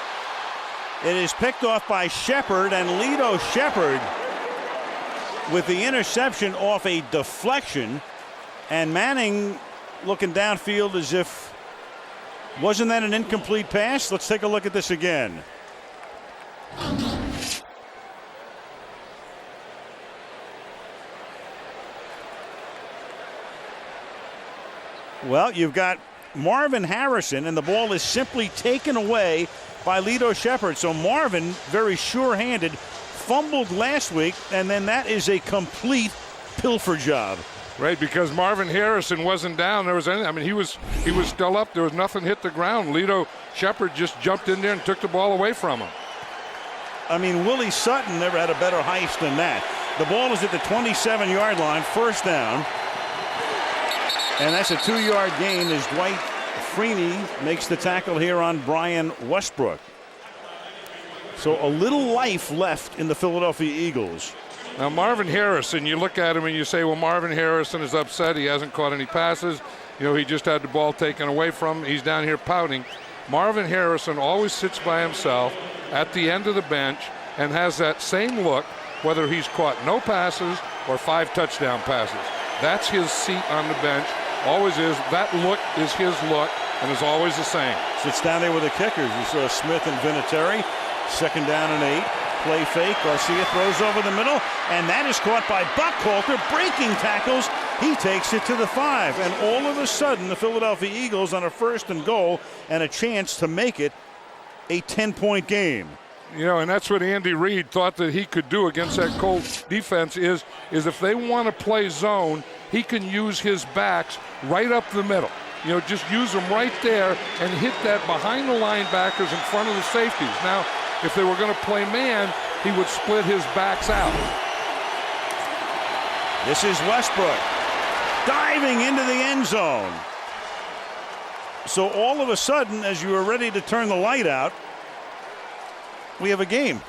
It is picked off by Shepard, and Lito Shepard with the interception off a deflection. And Manning looking downfield as if, wasn't that an incomplete pass? Let's take a look at this again. Well, you've got Marvin Harrison, and the ball is simply taken away by Lito Shepard. So Marvin, very sure-handed, fumbled last week, and then that is a complete pilfer job. Right, because Marvin Harrison wasn't down. There was anything. I mean, he was still up. There was nothing hit the ground. Lito Shepard just jumped in there and took the ball away from him. I mean, Willie Sutton never had a better heist than that. The ball is at the 27-yard line, 1st down. And that's a 2-yard gain as Dwight Freeney makes the tackle here on Brian Westbrook. So a little life left in the Philadelphia Eagles. Now, Marvin Harrison, you look at him and you say, well, Marvin Harrison is upset. He hasn't caught any passes. He just had the ball taken away from him. He's down here pouting. Marvin Harrison always sits by himself at the end of the bench and has that same look, whether he's caught no passes or 5 touchdown passes. That's his seat on the bench. Always is. That look is his look and is always the same. Sits down there with the kickers. You saw Smith and Vinatieri. 2nd down and 8. Play fake. Garcia throws over the middle, and that is caught by Buckhalter. Breaking tackles. He takes it to the 5. And all of a sudden, the Philadelphia Eagles on a 1st and goal and a chance to make it a 10-point game. And that's what Andy Reid thought that he could do against that Colts defense is if they want to play zone, he can use his backs right up the middle. Just use them right there and hit that behind the linebackers in front of the safeties. Now, if they were going to play man, he would split his backs out. This is Westbrook diving into the end zone. So all of a sudden, as you were ready to turn the light out, we have a game.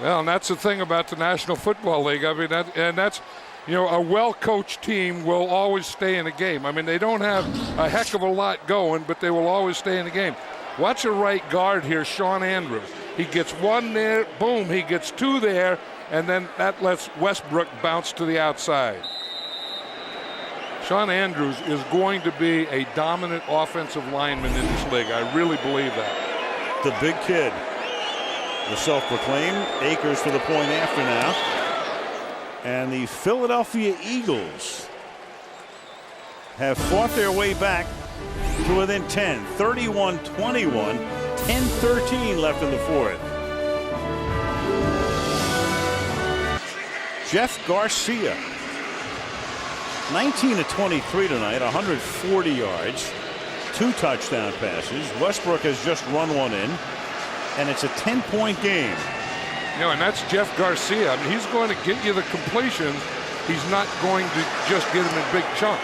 Well, and that's the thing about the National Football League. I mean, that's a well-coached team will always stay in a game. I mean, they don't have a heck of a lot going, but they will always stay in the game. Watch a right guard here, Sean Andrews. He gets 1 there, boom, he gets 2 there, and then that lets Westbrook bounce to the outside. Sean Andrews is going to be a dominant offensive lineman in this league. I really believe that. The big kid, the self-proclaimed. Akers for the point after now. And the Philadelphia Eagles have fought their way back to within 10, 31-21, 10-13 left in the 4th. Jeff Garcia, 19-23 tonight, 140 yards, 2 touchdown passes. Westbrook has just run one in, and it's a 10-point game. And that's Jeff Garcia. I mean, he's going to get you the completions. He's not going to just get them in big chunks.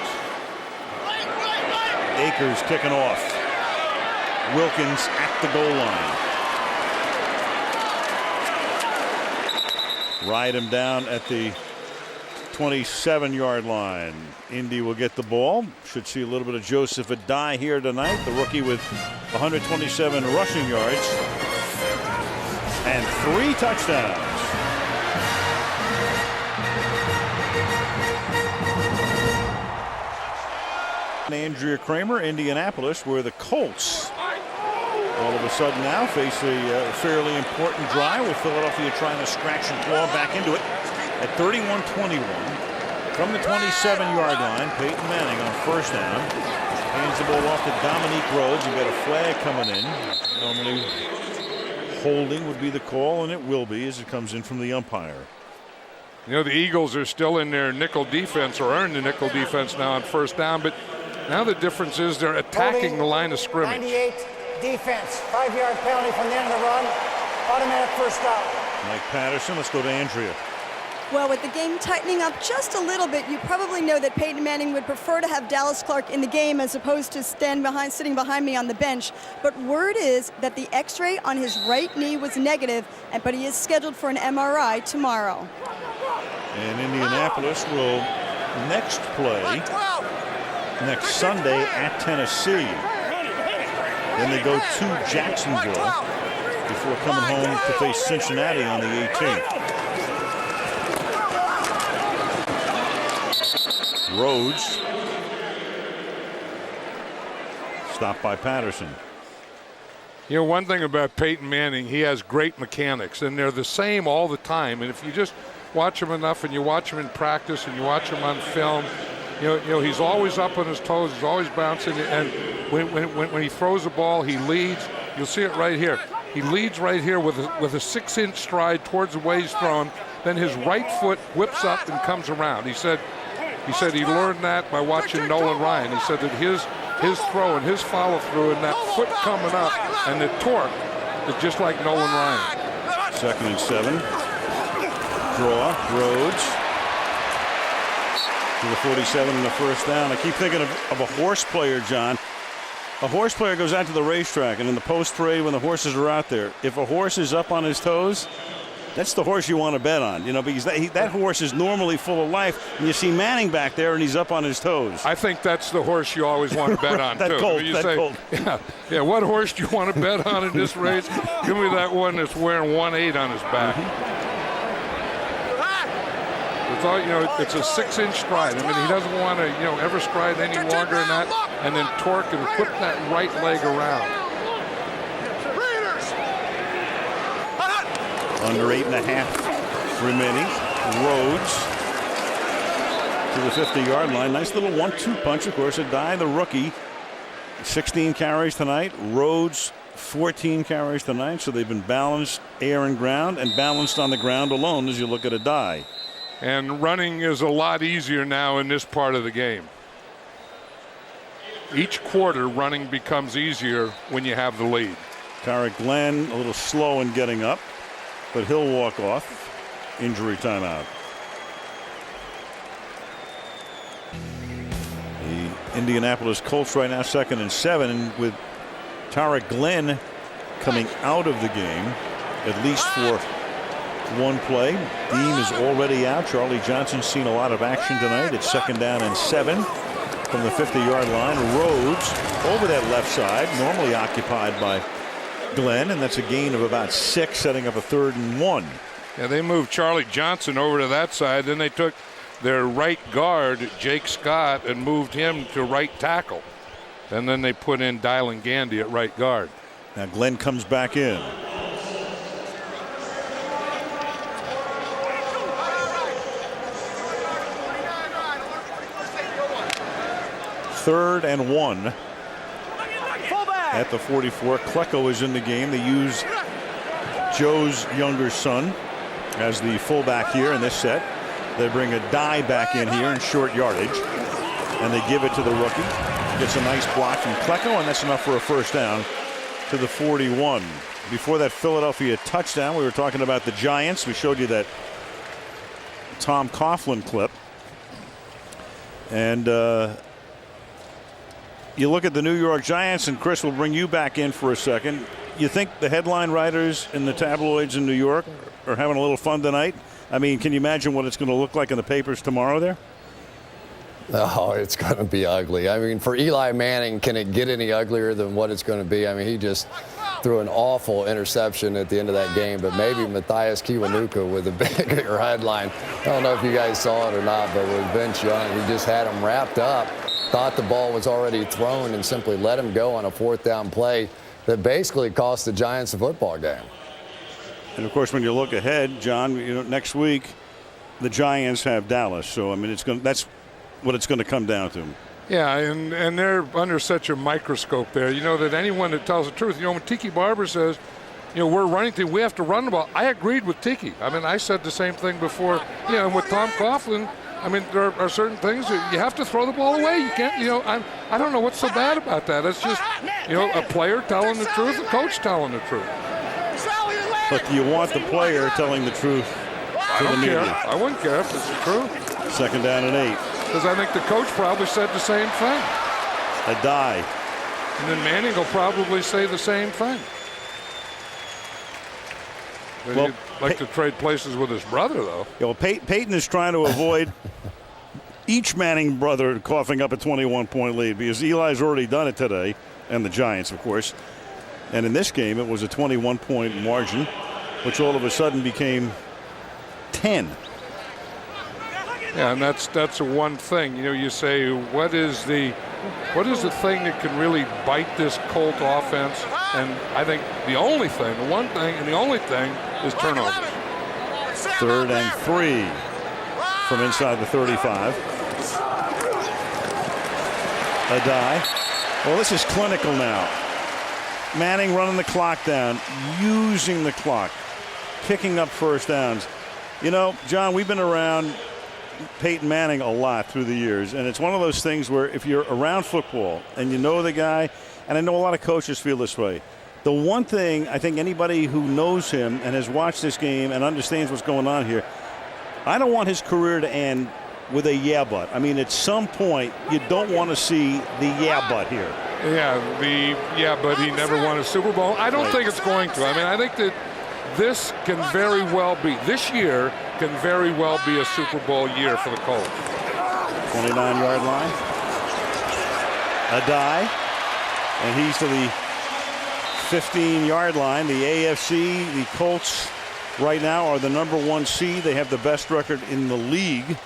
Akers kicking off. Wilkins at the goal line. Ride him down at the 27-yard line. Indy will get the ball. Should see a little bit of Joseph Adai here tonight. The rookie with 127 rushing yards and 3 touchdowns. Andrea Kramer, Indianapolis, where the Colts all of a sudden now face a fairly important drive with Philadelphia trying to scratch and claw back into it at 31-21 from the 27-yard line. Peyton Manning on 1st down hands the ball off to Dominique Rhodes. You got a flag coming in. Normally holding would be the call, and it will be as it comes in from the umpire. The Eagles are still in their nickel defense, or earn the nickel defense now on 1st down, but now the difference is they're attacking the line of scrimmage. 98 defense, 5-yard penalty from the end of the run, automatic 1st down. Mike Patterson. Let's go to Andrea. Well, with the game tightening up just a little bit, you probably know that Peyton Manning would prefer to have Dallas Clark in the game as opposed to sitting behind me on the bench. But word is that the X-ray on his right knee was negative, but he is scheduled for an MRI tomorrow. And Indianapolis will next play next Sunday at Tennessee. Then they go to Jacksonville before coming home to face Cincinnati on the 18th. Rhodes stopped by Patterson. You know, one thing about Peyton Manning, he has great mechanics, and they're the same all the time. And if you just watch him enough, and you watch him in practice, and you watch him on film, you know he's always up on his toes. He's always bouncing, and when he throws the ball, he leads. You'll see it right here. He leads right here with a 6-inch stride towards the way he's thrown. Then his right foot whips up and comes around. He said he learned that by watching Nolan Ryan. He said that his throw and his follow through and that foot coming up and the torque is just like Nolan Ryan. 2nd and 7. Draw. Rhodes to the 47 and the first down. I keep thinking of a horse player, John. A horse player goes out to the racetrack, and in the post parade when the horses are out there, if a horse is up on his toes, that's the horse you want to bet on, because that horse is normally full of life. And you see Manning back there, and he's up on his toes. I think that's the horse you always want to bet on, that too. Colt, Colt. Yeah, what horse do you want to bet on in this race? Give me that one that's wearing 1-8 on his back. It's all, it's a 6-inch stride. I mean, he doesn't want to, ever stride any longer than that, and then torque and whip that right leg around. Under 8.5 remaining. Rhodes to the 50-yard line. Nice little 1-2 punch, of course. Adai, the rookie, 16 carries tonight. Rhodes, 14 carries tonight. So they've been balanced air and ground and balanced on the ground alone as you look at Adai. And running is a lot easier now in this part of the game. Each quarter, running becomes easier when you have the lead. Tarek Glenn a little slow in getting up, but he'll walk off. Injury timeout. The Indianapolis Colts right now 2nd and 7 with Tarek Glenn coming out of the game, at least for one play. Dean is already out. Charlie Johnson's seen a lot of action tonight. It's 2nd down and 7 from the 50-yard line. Rhodes over that left side, normally occupied by Glenn, and that's a gain of about 6, setting up a 3rd and 1. Yeah, they moved Charlie Johnson over to that side. Then they took their right guard, Jake Scott, and moved him to right tackle. And then they put in Dylan Gandy at right guard. Now Glenn comes back in. Third and 1 at the 44. Klecko is in the game. They use Joe's younger son as the fullback here in this set. They bring Adai back in here in short yardage, and they give it to the rookie. Gets a nice block from Klecko, and that's enough for a first down to the 41. Before that Philadelphia touchdown, we were talking about the Giants. We showed you that Tom Coughlin clip. And you look at the New York Giants, and Chris will bring you back in for a second. You think the headline writers in the tabloids in New York are having a little fun tonight? I mean, can you imagine what it's going to look like in the papers tomorrow there? Oh, it's going to be ugly. I mean, for Eli Manning, can it get any uglier than what it's going to be? I mean, he just threw an awful interception at the end of that game, but maybe Matthias Kiwanuka with a bigger headline. I don't know if you guys saw it or not, but with Vince Young, he just had him wrapped up, thought the ball was already thrown, and simply let him go on a 4th down play that basically cost the Giants a football game. And of course, when you look ahead, John, next week the Giants have Dallas. So I mean, that's what it's going to come down to. Yeah, and they're under such a microscope there. That anyone that tells the truth, when Tiki Barber says, we're running team, we have to run the ball. I agreed with Tiki. I mean, I said the same thing before. And with Tom Coughlin, I mean, there are certain things that you have to throw the ball away. You can't, I don't know what's so bad about that. It's just, a player telling the truth, a coach telling the truth. But do you want the player telling the truth to the media? I wouldn't care if it's the truth. 2nd down and 8. Because I think the coach probably said the same thing. A die. And then Manning will probably say the same thing. Well, he'd like to trade places with his brother, though. Yeah, well, Peyton is trying to avoid each Manning brother coughing up a 21-point lead because Eli's already done it today, and the Giants, of course. And in this game, it was a 21-point margin, which all of a sudden became 10. Yeah, and that's the one thing. You know, you say, what is the thing that can really bite this Colt offense? And I think the only thing, the one thing, and the only thing is turnovers. 3rd and 3 from inside the 35. A die. Well, this is clinical now. Manning running the clock down, using the clock, picking up first downs. You know, John, we've been around Peyton Manning a lot through the years, and it's one of those things where if you're around football and you know the guy, and I know a lot of coaches feel this way, the one thing I think anybody who knows him and has watched this game and understands what's going on here, I don't want his career to end with a yeah but. I mean, at some point, you don't want to see the yeah but here. Yeah, but he never won a Super Bowl. I don't think it's going to. I mean, I think that this can very well be, this year can very well be a Super Bowl year for the Colts. 29-yard line. A die. And he's to the 15-yard line. The AFC, the Colts right now are the #1 seed. They have the best record in the league.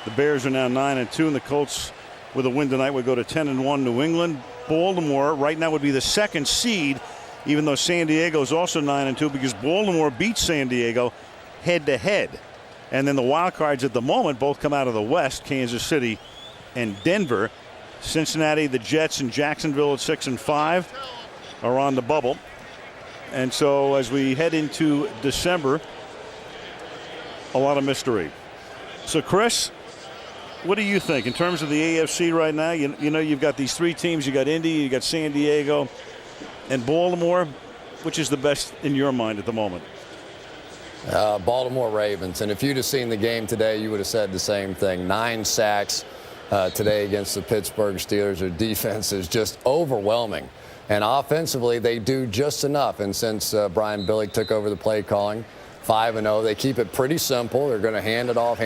The Bears are now 9-2, and the Colts, with a win tonight, would go to 10-1. New England, Baltimore right now would be the 2nd seed, even though San Diego is also 9-2 because Baltimore beat San Diego head-to-head. And then the wild cards at the moment both come out of the West, Kansas City and Denver. Cincinnati, the Jets, and Jacksonville at 6 and 5 are on the bubble. And so as we head into December, a lot of mystery. So, Chris, what do you think in terms of the AFC right now? You know, you've got these three teams. You got Indy, you got San Diego, and Baltimore. Which is the best in your mind at the moment? Baltimore Ravens. And if you'd have seen the game today, you would have said the same thing. 9 sacks today against the Pittsburgh Steelers. Their defense is just overwhelming. And offensively, they do just enough. And since Brian Billick took over the play calling, 5-0, they keep it pretty simple. They're going to hand it off,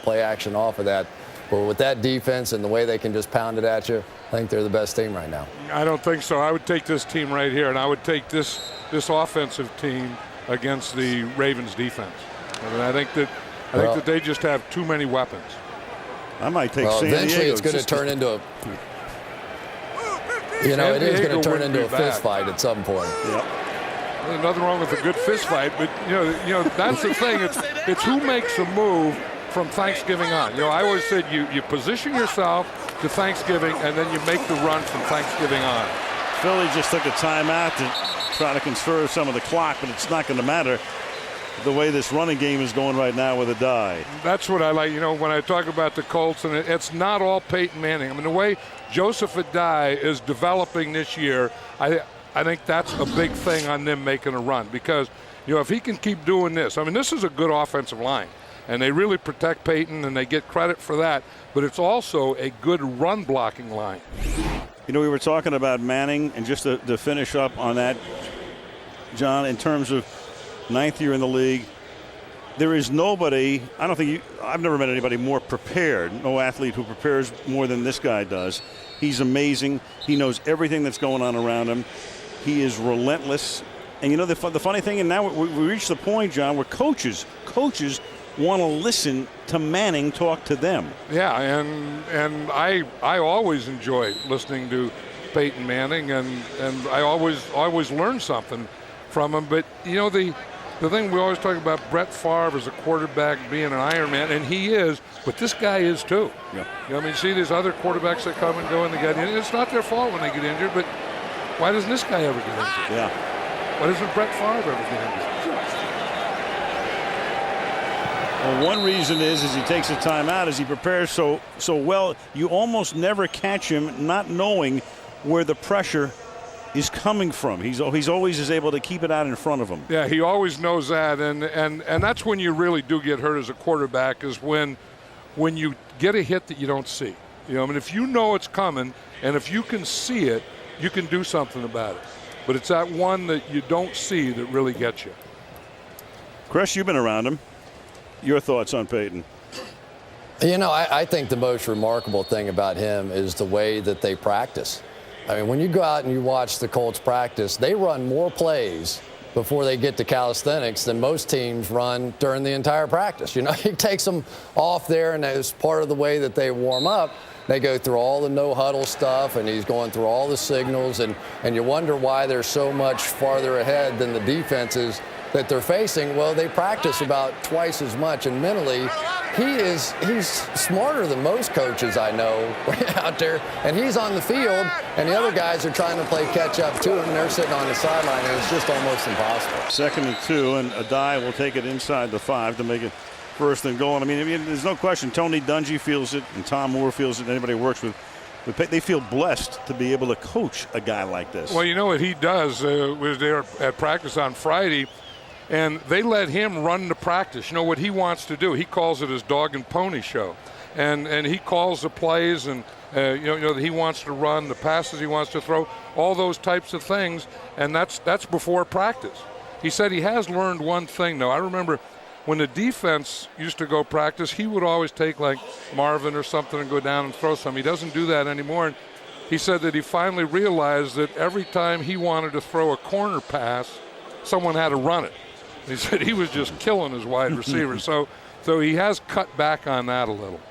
play action off of that. But with that defense and the way they can just pound it at you, I think they're the best team right now. I don't think so. I would take this team right here, and I would take this offensive team against the Ravens defense. I mean, I think that they just have too many weapons. I might take San Diego. Eventually it's going to turn into a it is going to turn into a fist fight at some point. Yep. There's nothing wrong with a good fist fight, but you know that's the thing. It's who makes a move from Thanksgiving on. You know, I always said you position yourself to Thanksgiving and then you make the run from Thanksgiving on. Philly just took a timeout to try to conserve some of the clock, but it's not going to matter the way this running game is going right now with a die. That's what I like. You know, when I talk about the Colts, and it's not all Peyton Manning. I mean, the way Joseph Adai is developing this year, I think that's a big thing on them making a run because, you know, if he can keep doing this, I mean, this is a good offensive line, and they really protect Peyton, and they get credit for that, but it's also a good run-blocking line. You know, we were talking about Manning, and just to finish up on that, John, in terms of 9th year in the league, there is nobody, I've never met anybody more prepared, no athlete who prepares more than this guy does. He's amazing. He knows everything that's going on around him. He is relentless. And you know, the funny thing, and now we reached the point, John, where coaches want to listen to Manning talk to them. Yeah, and I always enjoy listening to Peyton Manning, and I always learn something from him. But you know, the thing we always talk about, Brett Favre as a quarterback being an Iron Man, and he is, but this guy is too. Yeah. You know, I mean, see these other quarterbacks that come and go and they get injured. It's not their fault when they get injured, but why doesn't this guy ever get injured? Yeah. Why doesn't Brett Favre ever get injured? Well, one reason is he takes a timeout as he prepares so well. You almost never catch him not knowing where the pressure is coming from. He's always is able to keep it out in front of him. Yeah, he always knows that, and that's when you really do get hurt as a quarterback, is when you get a hit that you don't see. You know, I mean, if you know it's coming, and if you can see it, you can do something about it. But it's that one that you don't see that really gets you. Chris, you've been around him. Your thoughts on Peyton? You know, I think the most remarkable thing about him is the way that they practice. I mean, when you go out and you watch the Colts practice, they run more plays before they get to calisthenics than most teams run during the entire practice. You know, he takes them off there, and as part of the way that they warm up, they go through all the no-huddle stuff, and he's going through all the signals, and you wonder why they're so much farther ahead than the defenses that they're facing. Well, they practice about twice as much, and mentally, he's smarter than most coaches I know out there, and he's on the field, and the other guys are trying to play catch up to him, and they're sitting on the sideline, and it's just almost impossible. 2nd and 2, and Adai will take it inside the 5 to make it 1st and goal. I mean, there's no question Tony Dungy feels it, and Tom Moore feels it. Anybody who works with they feel blessed to be able to coach a guy like this. Well, you know what he does was there at practice on Friday, and they let him run the practice. You know what he wants to do? He calls it his dog and pony show. And he calls the plays, and you know that he wants to run, the passes he wants to throw, all those types of things, and that's before practice. He said he has learned one thing, though. I remember when the defense used to go practice, he would always take like Marvin or something and go down and throw some. He doesn't do that anymore. And he said that he finally realized that every time he wanted to throw a corner pass, someone had to run it. He said he was just killing his wide receivers. So he has cut back on that a little.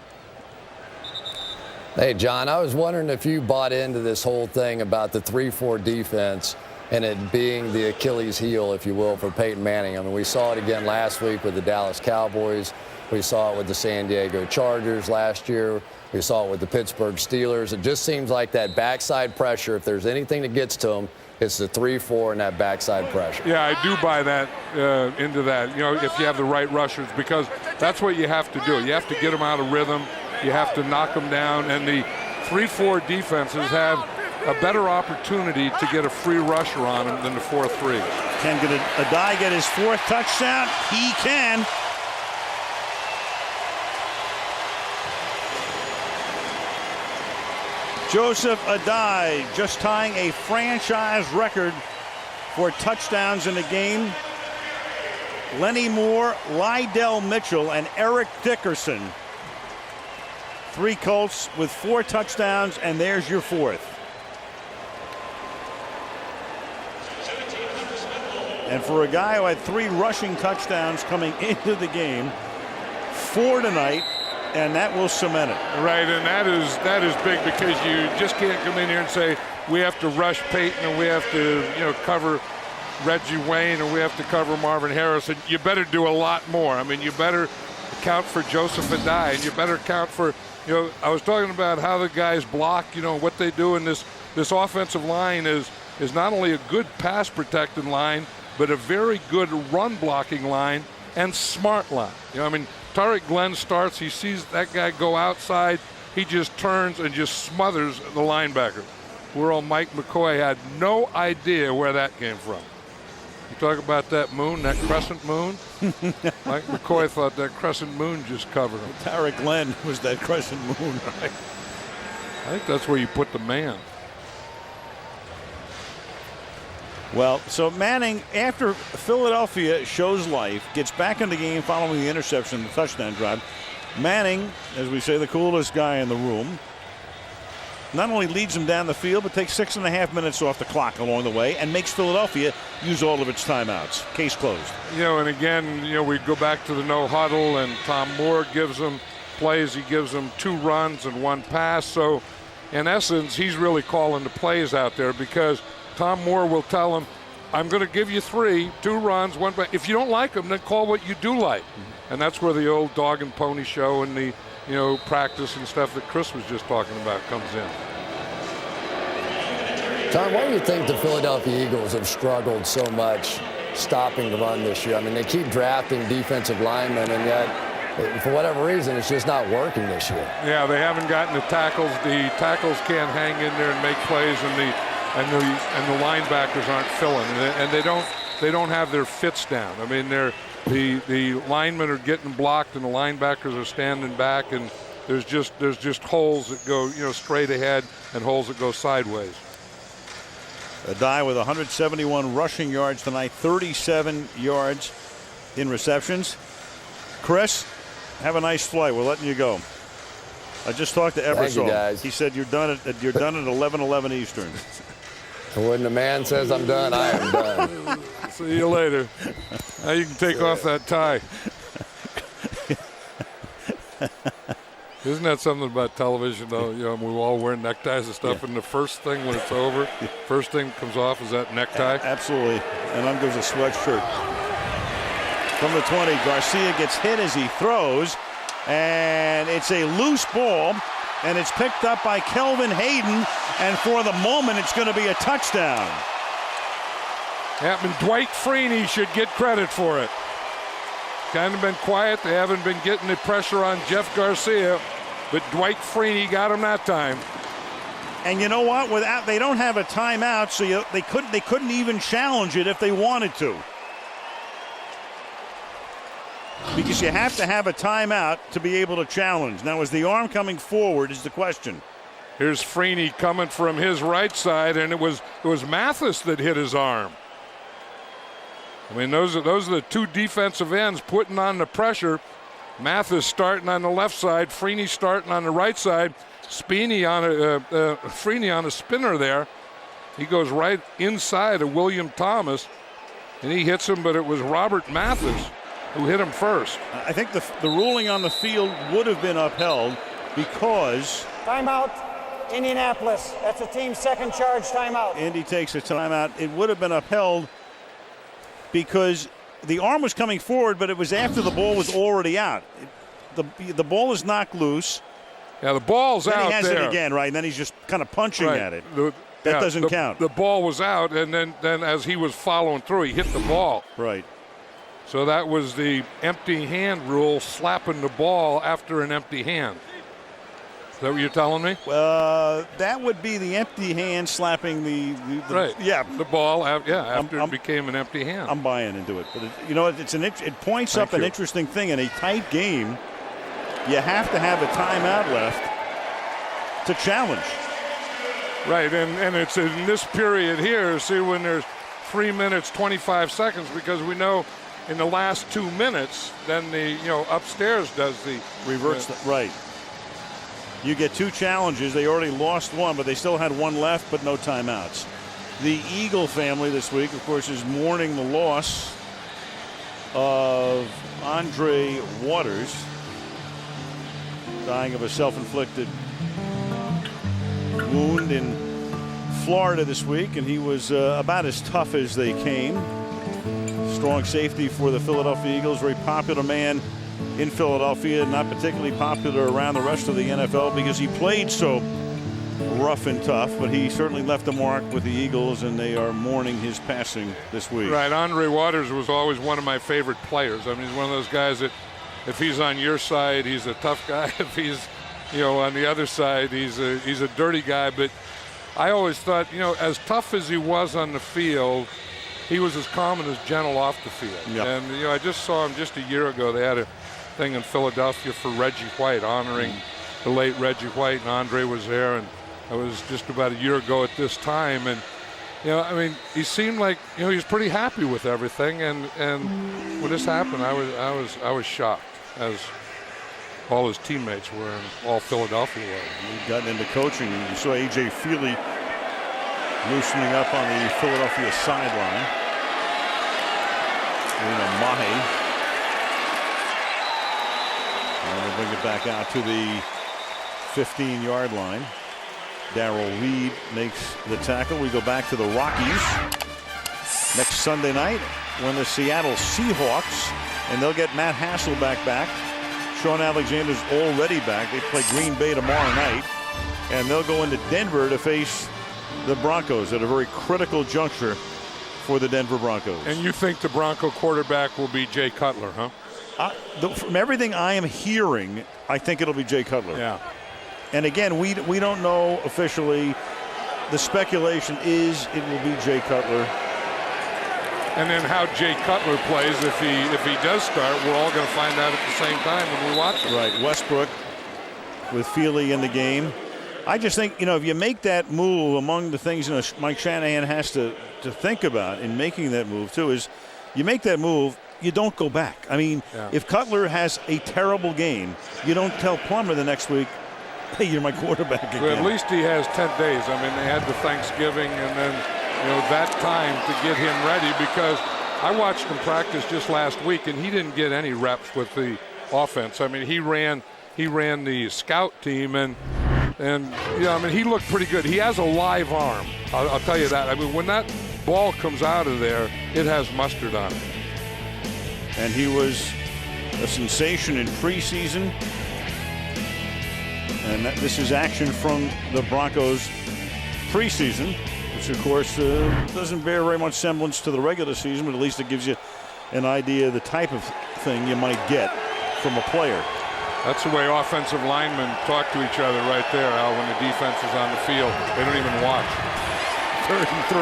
Hey, John, I was wondering if you bought into this whole thing about the 3-4 defense and it being the Achilles heel, if you will, for Peyton Manning. I mean, we saw it again last week with the Dallas Cowboys. We saw it with the San Diego Chargers last year. We saw it with the Pittsburgh Steelers. It just seems like that backside pressure, if there's anything that gets to them, it's the 3-4 and that backside pressure. Yeah, I do buy that into that, you know, if you have the right rushers, because that's what you have to do. You have to get them out of rhythm. You have to knock them down. And the 3-4 defenses have a better opportunity to get a free rusher on them than the 4-3. Can Adai get his 4th touchdown? He can. Joseph Adai just tying a franchise record for touchdowns in a game. Lenny Moore, Lydell Mitchell, and Eric Dickerson. 3 Colts with 4 touchdowns, and there's your 4th. And for a guy who had 3 rushing touchdowns coming into the game, 4 tonight, and that will cement it. Right, and that is big, because you just can't come in here and say we have to rush Peyton and we have to, you know, cover Reggie Wayne and we have to cover Marvin Harrison. You better do a lot more. I mean, you better account for Joseph Adai, and you better account for, you know, I was talking about how the guys block, you know, what they do in this offensive line is not only a good pass protecting line, but a very good run blocking line and smart line. You know, I mean, Tariq Glenn starts, he sees that guy go outside, he just turns and just smothers the linebacker. Where old Mike McCoy had no idea where that came from. You talk about that moon, that crescent moon. Mike McCoy thought that crescent moon just covered him. Tariq Glenn was that crescent moon, right? I think that's where you put the man. Well, so Manning, after Philadelphia shows life, gets back in the game following the interception, the touchdown drive. Manning, as we say, the coolest guy in the room, not only leads them down the field, but takes 6.5 minutes off the clock along the way and makes Philadelphia use all of its timeouts. Case closed. You know, and again, you know, we go back to the no huddle, and Tom Moore gives them plays. He gives them 2 runs and 1 pass. So, in essence, he's really calling the plays out there, because Tom Moore will tell him, I'm going to give you 2 runs, 1 pass. If you don't like them, then call what you do like. And that's where the old dog and pony show and the, you know, practice and stuff that Chris was just talking about comes in. Tom, why do you think the Philadelphia Eagles have struggled so much stopping the run this year? I mean, they keep drafting defensive linemen, and yet, for whatever reason, it's just not working this year. Yeah, they haven't gotten the tackles. The tackles can't hang in there and make plays, and and the linebackers aren't filling, and they don't have their fits down. I mean, the linemen are getting blocked and the linebackers are standing back, and there's just holes that go straight ahead and holes that go sideways. Addae with 171 rushing yards tonight, 37 yards in receptions. Chris, have a nice flight. We're letting you go. I just talked to Eversole. Thank you, guys. He said you're done at 11:11 Eastern. When the man says I'm done, I am done. See you later. Now you can take off that tie. Isn't that something about television, though? We all wear neckties and stuff, and the first thing when it's over, first thing comes off is that necktie. Absolutely. And then goes a sweatshirt. From the 20, Garcia gets hit as he throws, and it's a loose ball, and it's picked up by Kelvin Hayden, and for the moment, it's going to be a touchdown. Yeah, and Dwight Freeney should get credit for it. Kind of been quiet. They haven't been getting the pressure on Jeff Garcia, but Dwight Freeney got him that time. And you know what? They don't have a timeout, so they couldn't even challenge it if they wanted to. Because you have to have a timeout to be able to challenge. Now, is the arm coming forward is the question. Here's Freeney coming from his right side, and it was Mathis that hit his arm. I mean, those are the two defensive ends putting on the pressure. Mathis starting on the left side, Freeney starting on the right side. Freeney on a spinner there. He goes right inside of William Thomas, and he hits him, but it was Robert Mathis who hit him first. I think the ruling on the field would have been upheld because... Timeout, Indianapolis. That's the team's second charge timeout. Indy takes a timeout. It would have been upheld because the arm was coming forward, but it was after the ball was already out. The ball is knocked loose. Yeah, the ball's out there. Then he has it again, right? And then he's just kind of punching at it. That doesn't count. The ball was out, and then as he was following through, he hit the ball. Right. So that was the empty hand rule, slapping the ball after an empty hand. Is that what you're telling me? That would be the empty hand slapping the right. Yeah, the ball. After it became an empty hand. I'm buying into it, but it points up an interesting thing in a tight game. You have to have a timeout left to challenge. Right, and it's in this period here. See, when there's 3 minutes 25 seconds, because we know in the last 2 minutes, then the upstairs does the reverts. Right. You get two challenges. They already lost one, but they still had one left, but no timeouts. The Eagle family this week, of course, is mourning the loss of Andre Waters, dying of a self-inflicted wound in Florida this week, and he was about as tough as they came. Strong safety for the Philadelphia Eagles, very popular man in Philadelphia, not particularly popular around the rest of the NFL because he played so rough and tough, but he certainly left a mark with the Eagles, and they are mourning his passing this week. Right, Andre Waters was always one of my favorite players. I mean, he's one of those guys that if he's on your side, he's a tough guy. If he's, on the other side, he's a dirty guy. But I always thought, as tough as he was on the field, he was as calm and as gentle off the field. Yep. And, I just saw him just a year ago. They had a thing in Philadelphia for Reggie White, honoring the late Reggie White, and Andre was there. And it was just about a year ago at this time. And, he seemed like, he was pretty happy with everything. And when this happened, I was shocked, as all his teammates were and all Philadelphia were. He'd gotten into coaching. You saw A.J. Feely loosening up on the Philadelphia sideline. Mahe. And they bring it back out to the 15-yard line. Darrell Reed makes the tackle. We go back to the Rockies next Sunday night when the Seattle Seahawks, and they'll get Matt Hasselbeck back. Sean Alexander's already back. They play Green Bay tomorrow night, and they'll go into Denver to face the Broncos at a very critical juncture for the Denver Broncos. And you think the Bronco quarterback will be Jay Cutler, huh? From everything I am hearing, I think it'll be Jay Cutler. Yeah. And again, we don't know officially the speculation is it will be Jay Cutler. And then how Jay Cutler plays, if he does start, we're all going to find out at the same time when we watch it. Right, Westbrook with Feely in the game. I just think, if you make that move, among the things Mike Shanahan has to think about in making that move too is you make that move, you don't go back. I mean, if Cutler has a terrible game, you don't tell Plummer the next week, hey, you're my quarterback again. Well, at least he has 10 days. I mean, they had the Thanksgiving and then, that time to get him ready, because I watched him practice just last week and he didn't get any reps with the offense. I mean, he ran the scout team and he looked pretty good. He has a live arm. I'll tell you that. I mean, when that ball comes out of there, it has mustard on it. And he was a sensation in preseason. And this is action from the Broncos preseason, which of course doesn't bear very much semblance to the regular season, but at least it gives you an idea of the type of thing you might get from a player. That's the way offensive linemen talk to each other right there, Al, when the defense is on the field. They don't even watch. 3rd and 3.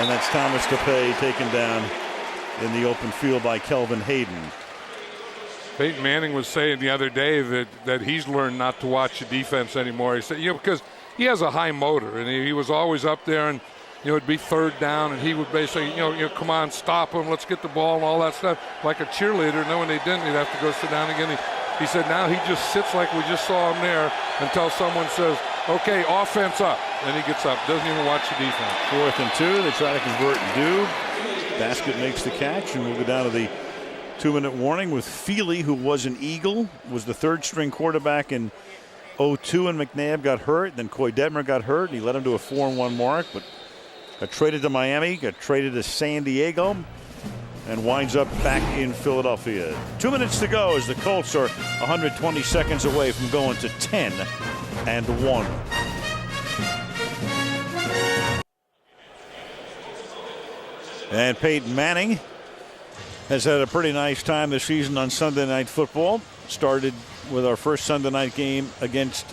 And that's Thomas Capay taken down in the open field by Kelvin Hayden. Peyton Manning was saying the other day that he's learned not to watch the defense anymore. He said, because he has a high motor, and he was always up there, and it'd be 3rd down, and he would basically, come on, stop him, let's get the ball and all that stuff, like a cheerleader. And then when they didn't, he'd have to go sit down again. He said now he just sits like we just saw him there until someone says, okay, offense up. Then he gets up, doesn't even watch the defense. 4th and 2, they try to convert and do. Basket makes the catch, and we'll go down to the 2-minute warning with Feely, who was an Eagle, was the 3rd-string quarterback in 2002, and McNabb got hurt. Then Coy Detmer got hurt, and he led him to a 4-1 mark, but got traded to Miami, got traded to San Diego, and winds up back in Philadelphia. 2 minutes to go as the Colts are 120 seconds away from going to 10-1. And Peyton Manning has had a pretty nice time this season on Sunday Night Football. Started with our first Sunday night game against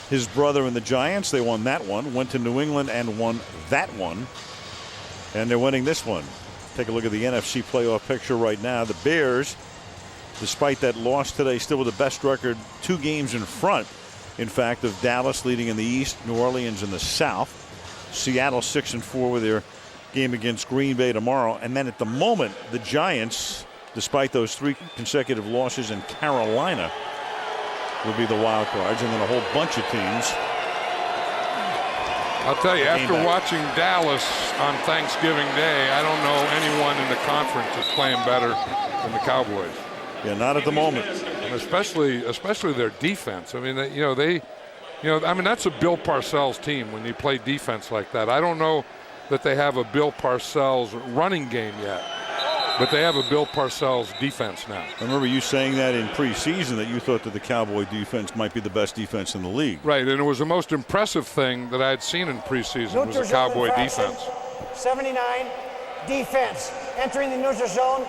his brother and the Giants. They won that one. Went to New England and won that one. And they're winning this one. Take a look at the NFC playoff picture right now. The Bears, despite that loss today, still with the best record, 2 games in front, in fact, of Dallas leading in the East, New Orleans in the South. Seattle 6-4 with their game against Green Bay tomorrow. And then at the moment, the Giants, despite those 3 consecutive losses in Carolina, will be the wild cards, and then a whole bunch of teams. I'll tell you, after watching Dallas on Thanksgiving Day, I don't know anyone in the conference that's playing better than the Cowboys. Yeah, not at the moment. And especially their defense. I mean, that's a Bill Parcells team when you play defense like that. I don't know that they have a Bill Parcells running game yet, but they have a Bill Parcells defense now. I remember you saying that in preseason, that you thought that the Cowboy defense might be the best defense in the league. Right, and it was the most impressive thing that I had seen in preseason was the Cowboy defense. 79, defense, entering the neutral zone,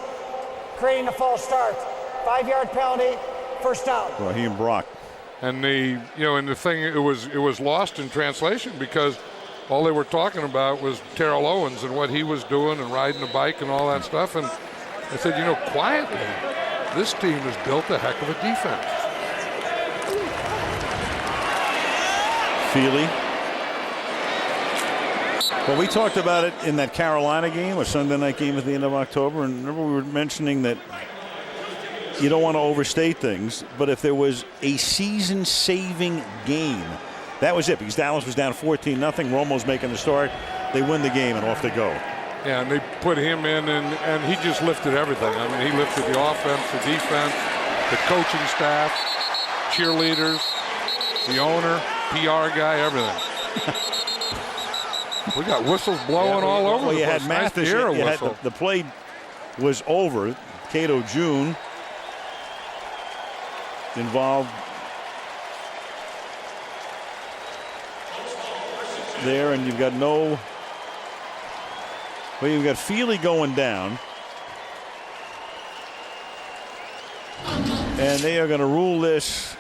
creating a false start. 5-yard penalty, first down. Raheem Brock. And the thing, it was lost in translation because all they were talking about was Terrell Owens and what he was doing and riding the bike and all that stuff. And I said, quietly, this team has built a heck of a defense. Feely. Well, we talked about it in that Carolina game, a Sunday night game at the end of October. And remember we were mentioning that you don't want to overstate things, but if there was a season-saving game, that was it, because Dallas was down 14-0. Romo's making the start. They win the game, and off they go. Yeah, and they put him in, and he just lifted everything. I mean, he lifted the offense, the defense, the coaching staff, cheerleaders, the owner, PR guy, everything. We got whistles blowing all over. Well, you had Mathis. The play was over. Cato June involved there, and you've got you've got Feely going down, and they are going to rule this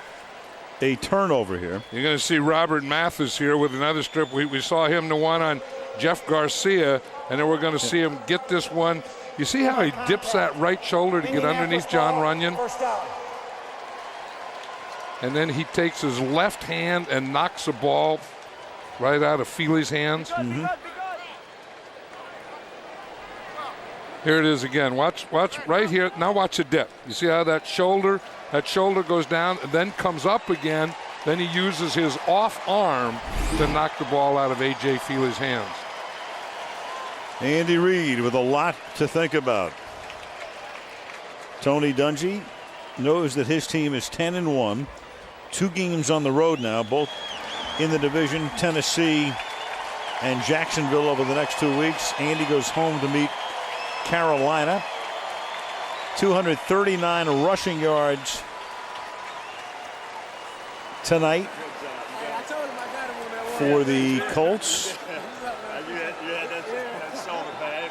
a turnover here. You're going to see Robert Mathis here with another strip. We saw him the one on Jeff Garcia, and then we're going to see him get this one. You see how he dips that right shoulder to get underneath John Runyon? And then he takes his left hand and knocks the ball right out of Feely's hands. Mm-hmm. Here it is again. Watch right here. Now watch the dip. You see how that shoulder goes down and then comes up again. Then he uses his off arm to knock the ball out of A.J. Feely's hands. Andy Reid with a lot to think about. Tony Dungy knows that his team is 10-1. 2 games on the road now, both in the division, Tennessee and Jacksonville over the next 2 weeks. Andy goes home to meet Carolina. 239 rushing yards tonight for the Colts.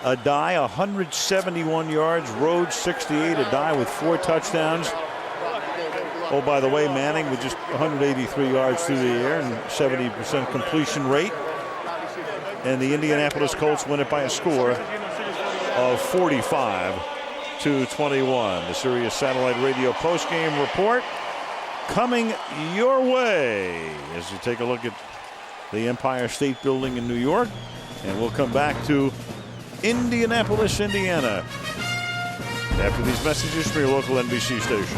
A die, 171 yards, Rhodes 68, a die with 4 touchdowns. Oh, by the way, Manning with just 183 yards through the air and 70% completion rate. And the Indianapolis Colts win it by a score of 45-21. The Sirius Satellite Radio postgame report coming your way as you take a look at the Empire State Building in New York. And we'll come back to Indianapolis, Indiana after these messages from your local NBC station.